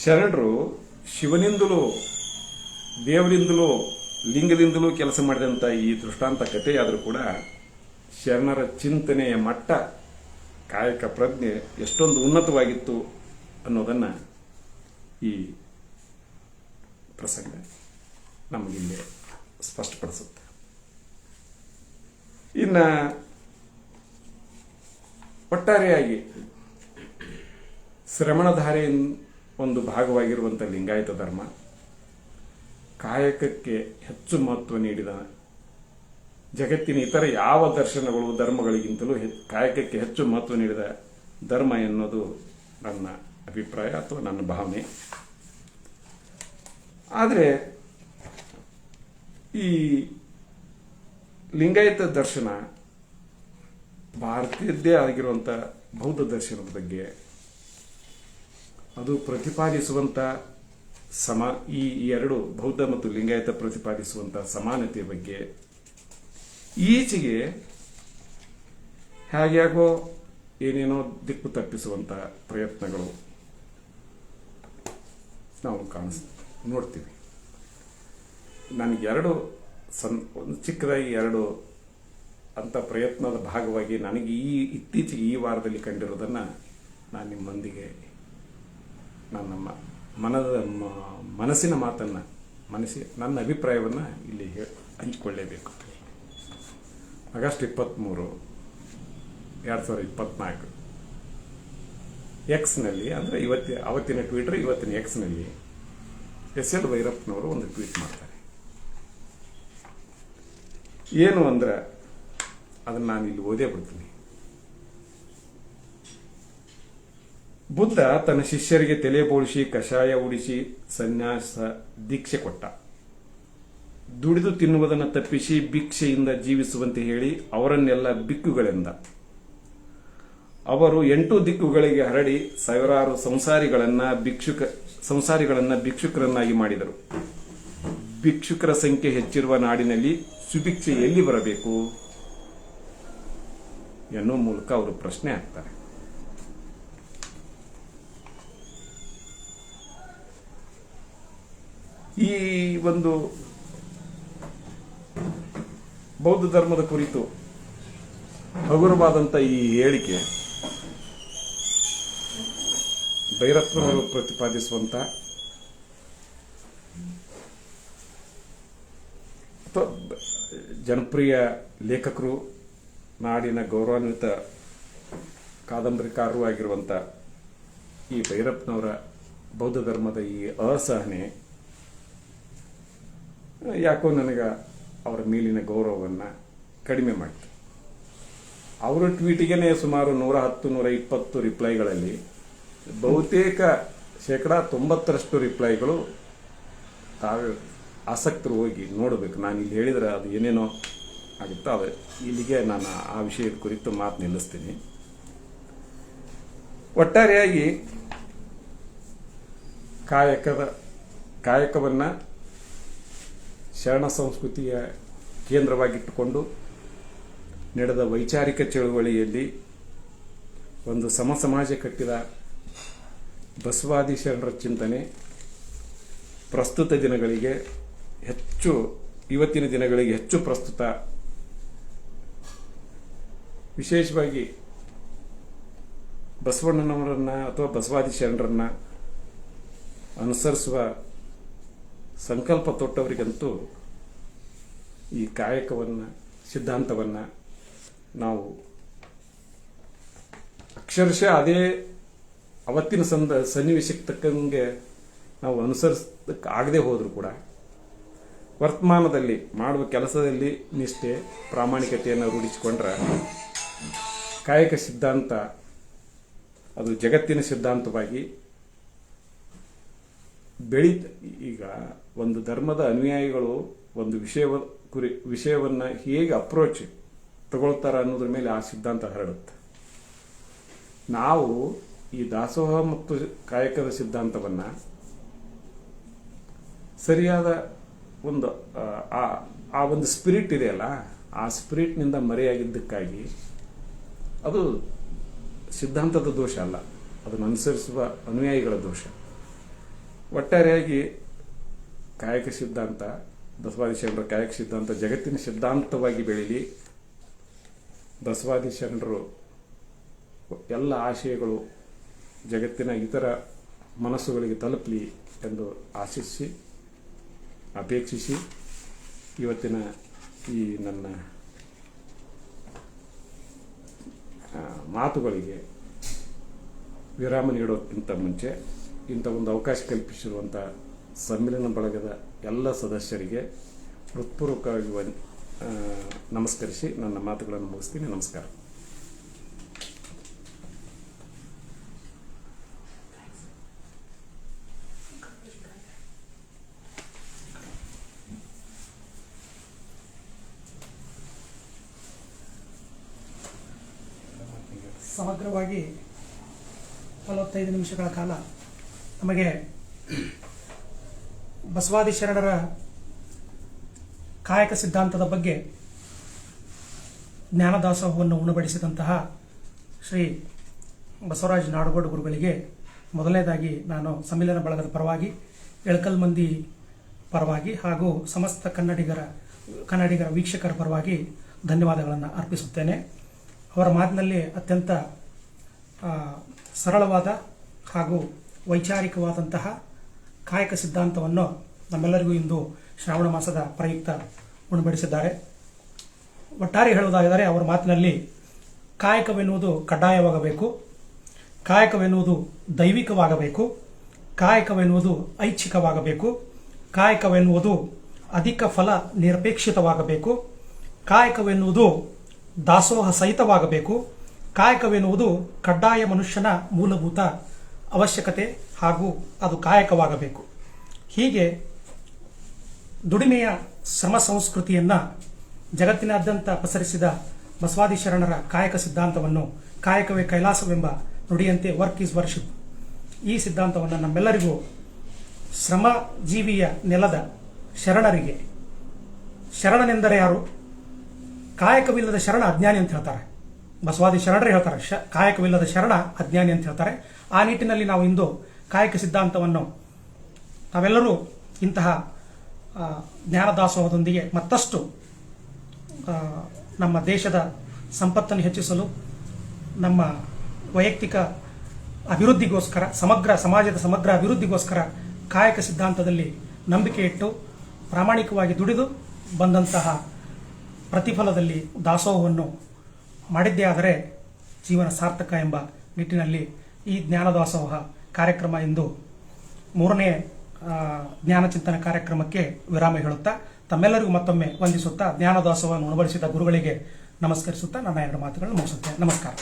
ಶರಣರು ಶಿವನಿಂದಲೂ ದೇವರಿಂದಲೂ ಲಿಂಗದಿಂದಲೂ ಕೆಲಸ ಮಾಡಿದಂಥ ಈ ದೃಷ್ಟಾಂತ ಕಥೆಯಾದರೂ ಕೂಡ ಶರಣರ ಚಿಂತನೆಯ ಮಟ್ಟ, ಕಾಯಕ ಪ್ರಜ್ಞೆ ಎಷ್ಟೊಂದು ಉನ್ನತವಾಗಿತ್ತು ಅನ್ನೋದನ್ನು ಈ ಪ್ರಸಂಗ ನಮಗಿಲ್ಲಿ ಸ್ಪಷ್ಟಪಡಿಸುತ್ತೆ. ಇನ್ನು ಒಟ್ಟಾರೆಯಾಗಿ ಶ್ರಮಣಧಾರೆಯ ಒಂದು ಭಾಗವಾಗಿರುವಂಥ ಲಿಂಗಾಯತ ಧರ್ಮ ಕಾಯಕಕ್ಕೆ ಹೆಚ್ಚು ಮಹತ್ವ ನೀಡಿದ ಜಗತ್ತಿನ ಇತರ ಯಾವ ದರ್ಶನಗಳು ಧರ್ಮಗಳಿಗಿಂತಲೂ ಕಾಯಕಕ್ಕೆ ಹೆಚ್ಚು ಮಹತ್ವ ನೀಡಿದ ಧರ್ಮ ಎನ್ನುವುದು ನನ್ನ ಅಭಿಪ್ರಾಯ ಅಥವಾ ನನ್ನ ಭಾವನೆ. ಆದರೆ ಈ ಲಿಂಗಾಯತ ದರ್ಶನ ಭಾರತೀಯದ್ದೇ ಆಗಿರುವಂಥ ಬೌದ್ಧ ದರ್ಶನದ ಬಗ್ಗೆ, ಅದು ಪ್ರತಿಪಾದಿಸುವಂಥ ಈ ಎರಡು ಬೌದ್ಧ ಮತ್ತು ಲಿಂಗಾಯತ ಪ್ರತಿಪಾದಿಸುವಂಥ ಸಮಾನತೆಯ ಬಗ್ಗೆ ಈಚೆಗೆ ಹೇಗ್ಯಾಗೋ ಏನೇನೋ ದಿಕ್ಕು ತಪ್ಪಿಸುವಂಥ ಪ್ರಯತ್ನಗಳು ನಾವು ನೋಡ್ತೀವಿ. ನನಗೆ ಒಂದು ಚಿಕ್ಕದಾಗಿ ಎರಡು ಅಂಥ ಪ್ರಯತ್ನದ ಭಾಗವಾಗಿ ನನಗೆ ಇತ್ತೀಚೆಗೆ ಈ ವಾರದಲ್ಲಿ ಕಂಡಿರೋದನ್ನು ನಾನು ನಿಮ್ಮೊಂದಿಗೆ ನನ್ನ ಮನಸ್ಸಿನ ಮಾತನ್ನು ನನ್ನ ಅಭಿಪ್ರಾಯವನ್ನು ಇಲ್ಲಿ ಹಂಚಿಕೊಳ್ಳೇಬೇಕು. ಆಗಸ್ಟ್ 23, 2024 ಎಕ್ಸ್ನಲ್ಲಿ, ಅಂದರೆ ಅವತ್ತಿನ ಟ್ವಿಟರ್ ಇವತ್ತಿನ ಎಕ್ಸ್ನಲ್ಲಿ SL ಭೈರಪ್ಪನವರು ಒಂದು ಟ್ವೀಟ್ ಮಾಡ್ತಾರೆ. ಏನು ಅಂದ್ರೆ ಅದನ್ನು ನಾನು ಇಲ್ಲಿ ಓದೇ ಬಿಡ್ತೀನಿ. ಬುದ್ಧ ತನ್ನ ಶಿಷ್ಯರಿಗೆ ತಲೆ ಬೋಳಿಸಿ ಕಷಾಯ ಉಡಿಸಿ ಸನ್ಯಾಸ ದೀಕ್ಷೆ ಕೊಟ್ಟ. ದುಡಿದು ತಿನ್ನುವುದನ್ನು ತಪ್ಪಿಸಿ ಭಿಕ್ಷೆಯಿಂದ ಜೀವಿಸುವಂತೆ ಹೇಳಿ ಅವರನ್ನೆಲ್ಲ ಬಿಕ್ಕುಗಳೆಂದ. ಅವರು 8 ದಿಕ್ಕುಗಳಿಗೆ ಹರಡಿ ಸಾವಿರಾರು ಸಂಸಾರಿಗಳನ್ನ ಭಿಕ್ಷುಕರನ್ನಾಗಿ ಮಾಡಿದರು. ಭಿಕ್ಷುಕರ ಸಂಖ್ಯೆ ಹೆಚ್ಚಿರುವ ನಾಡಿನಲ್ಲಿ ಸುಭಿಕ್ಷೆ ಎಲ್ಲಿ ಬರಬೇಕು ಎನ್ನುವ ಮೂಲಕ ಅವರು ಪ್ರಶ್ನೆ ಹಾಕ್ತಾರೆ. ಈ ಒಂದು ಬೌದ್ಧ ಧರ್ಮದ ಕುರಿತು ಹಗುರವಾದಂಥ ಈ ಹೇಳಿಕೆ ಭೈರಪ್ಪನವರು ಪ್ರತಿಪಾದಿಸುವಂತ ಅಥವಾ ಜನಪ್ರಿಯ ಲೇಖಕರು, ನಾಡಿನ ಗೌರವಾನ್ವಿತ ಕಾದಂಬರಿಕಾರರು ಆಗಿರುವಂಥ ಈ ಭೈರಪ್ಪನವರ ಬೌದ್ಧ ಧರ್ಮದ ಈ ಅಸಹನೆ ಯಾಕೋ ನನಗೆ ಅವರ ಮೇಲಿನ ಗೌರವವನ್ನು ಕಡಿಮೆ ಮಾಡಿತು. ಅವರ ಟ್ವೀಟಿಗೆ ಸುಮಾರು 110-120 ರಿಪ್ಲೈಗಳಲ್ಲಿ ಬಹುತೇಕ 90% ರಿಪ್ಲೈಗಳು ತಾವೇ ಆಸಕ್ತರು ಹೋಗಿ ನೋಡಬೇಕು. ನಾನು ಇಲ್ಲಿ ಹೇಳಿದರೆ ಅದು ಏನೇನೋ ಆಗುತ್ತೋ ಅದು ಇಲ್ಲಿಗೆ ನಾನು ಆ ವಿಷಯದ ಕುರಿತು ಮಾತು ನಿಲ್ಲಿಸ್ತೀನಿ. ಒಟ್ಟಾರೆಯಾಗಿ ಕಾಯಕವನ್ನು ಶರಣ ಸಂಸ್ಕೃತಿಯ ಕೇಂದ್ರವಾಗಿಟ್ಟುಕೊಂಡು ನಡೆದ ವೈಚಾರಿಕ ಚಳುವಳಿಯಲ್ಲಿ ಒಂದು ಸಮಾಜ ಕಟ್ಟಿದ ಬಸವಾದಿ ಶರಣರ ಚಿಂತನೆ ಇವತ್ತಿನ ದಿನಗಳಿಗೆ ಹೆಚ್ಚು ಪ್ರಸ್ತುತ. ವಿಶೇಷವಾಗಿ ಬಸವಣ್ಣನವರನ್ನ ಅಥವಾ ಬಸವಾದಿ ಶರಣರನ್ನ ಅನುಸರಿಸುವ ಸಂಕಲ್ಪ ತೊಟ್ಟವರಿಗಂತೂ ಈ ಕಾಯಕವನ್ನು ಸಿದ್ಧಾಂತವನ್ನು ನಾವು ಅಕ್ಷರಶಃ ಅದೇ ಅವತ್ತಿನ ಸನ್ನಿವೇಶಕ್ಕೆ ತಕ್ಕಂಗೆ ನಾವು ಅನುಸರಿಸಕ್ಕೆ ಆಗದೆ ಹೋದರೂ ಕೂಡ ವರ್ತಮಾನದಲ್ಲಿ ಮಾಡುವ ಕೆಲಸದಲ್ಲಿ ನಿಷ್ಠೆ ಪ್ರಾಮಾಣಿಕತೆಯನ್ನು ರೂಢಿಸಿಕೊಂಡ್ರೆ ಕಾಯಕ ಸಿದ್ಧಾಂತ ಅದು ಜಗತ್ತಿನ ಸಿದ್ಧಾಂತವಾಗಿ ಈಗ ಒಂದು ಧರ್ಮದ ಅನುಯಾಯಿಗಳು ಒಂದು ವಿಷಯವನ್ನು ಹೇಗೆ ಅಪ್ರೋಚ್ ತಗೊಳ್ತಾರೆ ಅನ್ನೋದ್ರ ಮೇಲೆ ಆ ಸಿದ್ಧಾಂತ ಹರಡುತ್ತೆ. ನಾವು ಈ ದಾಸೋಹ ಮತ್ತು ಕಾಯಕದ ಸಿದ್ಧಾಂತವನ್ನು ಸರಿಯಾದ ಒಂದು ಆ ಒಂದು ಸ್ಪಿರಿಟ್ ಇದೆಯಲ್ಲ, ಆ ಸ್ಪಿರಿಟ್ನಿಂದ ಮರೆಯಾಗಿದ್ದಕ್ಕಾಗಿ ಅದು ಸಿದ್ಧಾಂತದ ದೋಷ ಅಲ್ಲ, ಅದನ್ನು ಅನುಸರಿಸುವ ಅನುಯಾಯಿಗಳ ದೋಷ. ಒಟ್ಟಾರೆಯಾಗಿ ಕಾಯಕ ಸಿದ್ಧಾಂತ, ಬಸವಾದಿ ಶರಣರ ಕಾಯಕ ಸಿದ್ಧಾಂತ ಜಗತ್ತಿನ ಸಿದ್ಧಾಂತವಾಗಿ ಬೆಳೀಲಿ, ಬಸವಾದಿ ಶರಣರು ಎಲ್ಲ ಆಶಯಗಳು ಜಗತ್ತಿನ ಇತರ ಮನಸ್ಸುಗಳಿಗೆ ತಲುಪಲಿ ಎಂದು ಆಶಿಸಿ ಅಪೇಕ್ಷಿಸಿ ಇವತ್ತಿನ ಈ ನನ್ನ ಮಾತುಗಳಿಗೆ ವಿರಾಮ ನೀಡೋಕ್ಕಿಂತ ಮುಂಚೆ ಇಂಥ ಒಂದು ಅವಕಾಶ ಕಲ್ಪಿಸಿರುವಂಥ ಸಮ್ಮಿಲನ ಬಳಗದ ಎಲ್ಲ ಸದಸ್ಯರಿಗೆ ಹೃತ್ಪೂರ್ವಕವಾಗಿ ನಮಸ್ಕರಿಸಿ ನನ್ನ ಮಾತುಗಳನ್ನು ಮುಗಿಸ್ತೀನಿ. ನಮಸ್ಕಾರ. ಸಮಗ್ರವಾಗಿ 45 ನಿಮಿಷಗಳ ಕಾಲ ನಮಗೆ ಬಸವಾದಿ ಶರಣರ ಕಾಯಕ ಸಿದ್ಧಾಂತದ ಬಗ್ಗೆ ಜ್ಞಾನದಾಸೋಹವನ್ನು ಉಣಬಡಿಸಿದಂತಹ ಶ್ರೀ ಬಸವರಾಜ ನಾಡಗೌಡ ಗುರುಗಳಿಗೆ ಮೊದಲನೇದಾಗಿ ನಾನು ಸಮ್ಮಿಲನ ಬಳಗದ ಪರವಾಗಿ, ಎಳಕಲ್ ಮಂದಿ ಪರವಾಗಿ ಹಾಗೂ ಸಮಸ್ತ ಕನ್ನಡಿಗರ ವೀಕ್ಷಕರ ಪರವಾಗಿ ಧನ್ಯವಾದಗಳನ್ನು ಅರ್ಪಿಸುತ್ತೇನೆ. ಅವರ ಮಾತಿನಲ್ಲಿ ಅತ್ಯಂತ ಸರಳವಾದ ಹಾಗೂ ವೈಚಾರಿಕವಾದಂತಹ ಕಾಯಕ ಸಿದ್ಧಾಂತವನ್ನು ನಮ್ಮೆಲ್ಲರಿಗೂ ಇಂದು ಶ್ರಾವಣ ಮಾಸದ ಪ್ರಯುಕ್ತ ಉಣಬಡಿಸಿದ್ದಾರೆ. ಒಟ್ಟಾರೆ ಹೇಳುವುದಾದರೆ ಅವರ ಮಾತಿನಲ್ಲಿ ಕಾಯಕವೆನ್ನುವುದು ಕಡ್ಡಾಯವಾಗಬೇಕು, ಕಾಯಕವೆನ್ನುವುದು ದೈವಿಕವಾಗಬೇಕು, ಕಾಯಕವೆನ್ನುವುದು ಐಚ್ಛಿಕವಾಗಬೇಕು, ಕಾಯಕವೆನ್ನುವುದು ಅಧಿಕ ಫಲ ನಿರಪೇಕ್ಷಿತವಾಗಬೇಕು, ಕಾಯಕವೆನ್ನುವುದು ದಾಸೋಹ ಸಹಿತವಾಗಬೇಕು, ಕಾಯಕವೆನ್ನುವುದು ಕಡ್ಡಾಯ ಮನುಷ್ಯನ ಮೂಲಭೂತ ಅವಶ್ಯಕತೆ ಹಾಗೂ ಅದು ಕಾಯಕವಾಗಬೇಕು. ಹೀಗೆ ದುಡಿಮೆಯ ಶ್ರಮ ಸಂಸ್ಕೃತಿಯನ್ನು ಜಗತ್ತಿನಾದ್ಯಂತ ಪಸರಿಸಿದ ಬಸವಾದಿ ಶರಣರ ಕಾಯಕ ಸಿದ್ಧಾಂತವನ್ನು ಕಾಯಕವೇ ಕೈಲಾಸವೆಂಬ ನುಡಿಯಂತೆ ವರ್ಕ್ ಈಸ್ ವರ್ಷಿಪ್, ಈ ಸಿದ್ಧಾಂತವನ್ನು ನಮ್ಮೆಲ್ಲರಿಗೂ ಶ್ರಮಜೀವಿಯ ನೆಲದ ಶರಣರಿಗೆ, ಶರಣನೆಂದರೆ ಯಾರು? ಕಾಯಕವಿಲ್ಲದ ಶರಣ ಅಜ್ಞಾನಿ ಅಂತ ಹೇಳ್ತಾರೆ. ಬಸವಾದಿ ಶರಣರೇ ಹೇಳ್ತಾರೆ ಕಾಯಕವಿಲ್ಲದ ಶರಣ ಅಜ್ಞಾನಿ ಅಂತ ಹೇಳ್ತಾರೆ. ಆ ನಿಟ್ಟಿನಲ್ಲಿ ನಾವು ಇಂದು ಕಾಯಕ ಸಿದ್ಧಾಂತವನ್ನು ನಾವೆಲ್ಲರೂ ಇಂತಹ ಜ್ಞಾನದಾಸೋಹದೊಂದಿಗೆ ಮತ್ತಷ್ಟು ನಮ್ಮ ದೇಶದ ಸಂಪತ್ತನ್ನು ಹೆಚ್ಚಿಸಲು, ನಮ್ಮ ವೈಯಕ್ತಿಕ ಅಭಿವೃದ್ಧಿಗೋಸ್ಕರ, ಸಮಾಜದ ಸಮಗ್ರ ಅಭಿವೃದ್ಧಿಗೋಸ್ಕರ ಕಾಯಕ ಸಿದ್ಧಾಂತದಲ್ಲಿ ನಂಬಿಕೆ ಇಟ್ಟು ಪ್ರಾಮಾಣಿಕವಾಗಿ ದುಡಿದು ಬಂದಂತಹ ಪ್ರತಿಫಲದಲ್ಲಿ ದಾಸೋಹವನ್ನು ಮಾಡಿದ್ದೇ ಆದರೆ ಜೀವನ ಸಾರ್ಥಕ ಎಂಬ ನಿಟ್ಟಿನಲ್ಲಿ ಈ ಜ್ಞಾನದಾಸೋಹ ಕಾರ್ಯಕ್ರಮ ಇಂದು 3ನೇ ಜ್ಞಾನಚಿಂತನ ಕಾರ್ಯಕ್ರಮಕ್ಕೆ ವಿರಾಮ ಹೇಳುತ್ತಾ ತಮ್ಮೆಲ್ಲರಿಗೂ ಮತ್ತೊಮ್ಮೆ ವಂದಿಸುತ್ತಾ ಜ್ಞಾನದಾಸೋಹವನ್ನು ಉಣಬಡಿಸಿದ ಗುರುಗಳಿಗೆ ನಮಸ್ಕರಿಸುತ್ತಾ ನನ್ನ 2 ಮಾತುಗಳನ್ನು ಮುಗಿಸುತ್ತೇನೆ. ನಮಸ್ಕಾರ.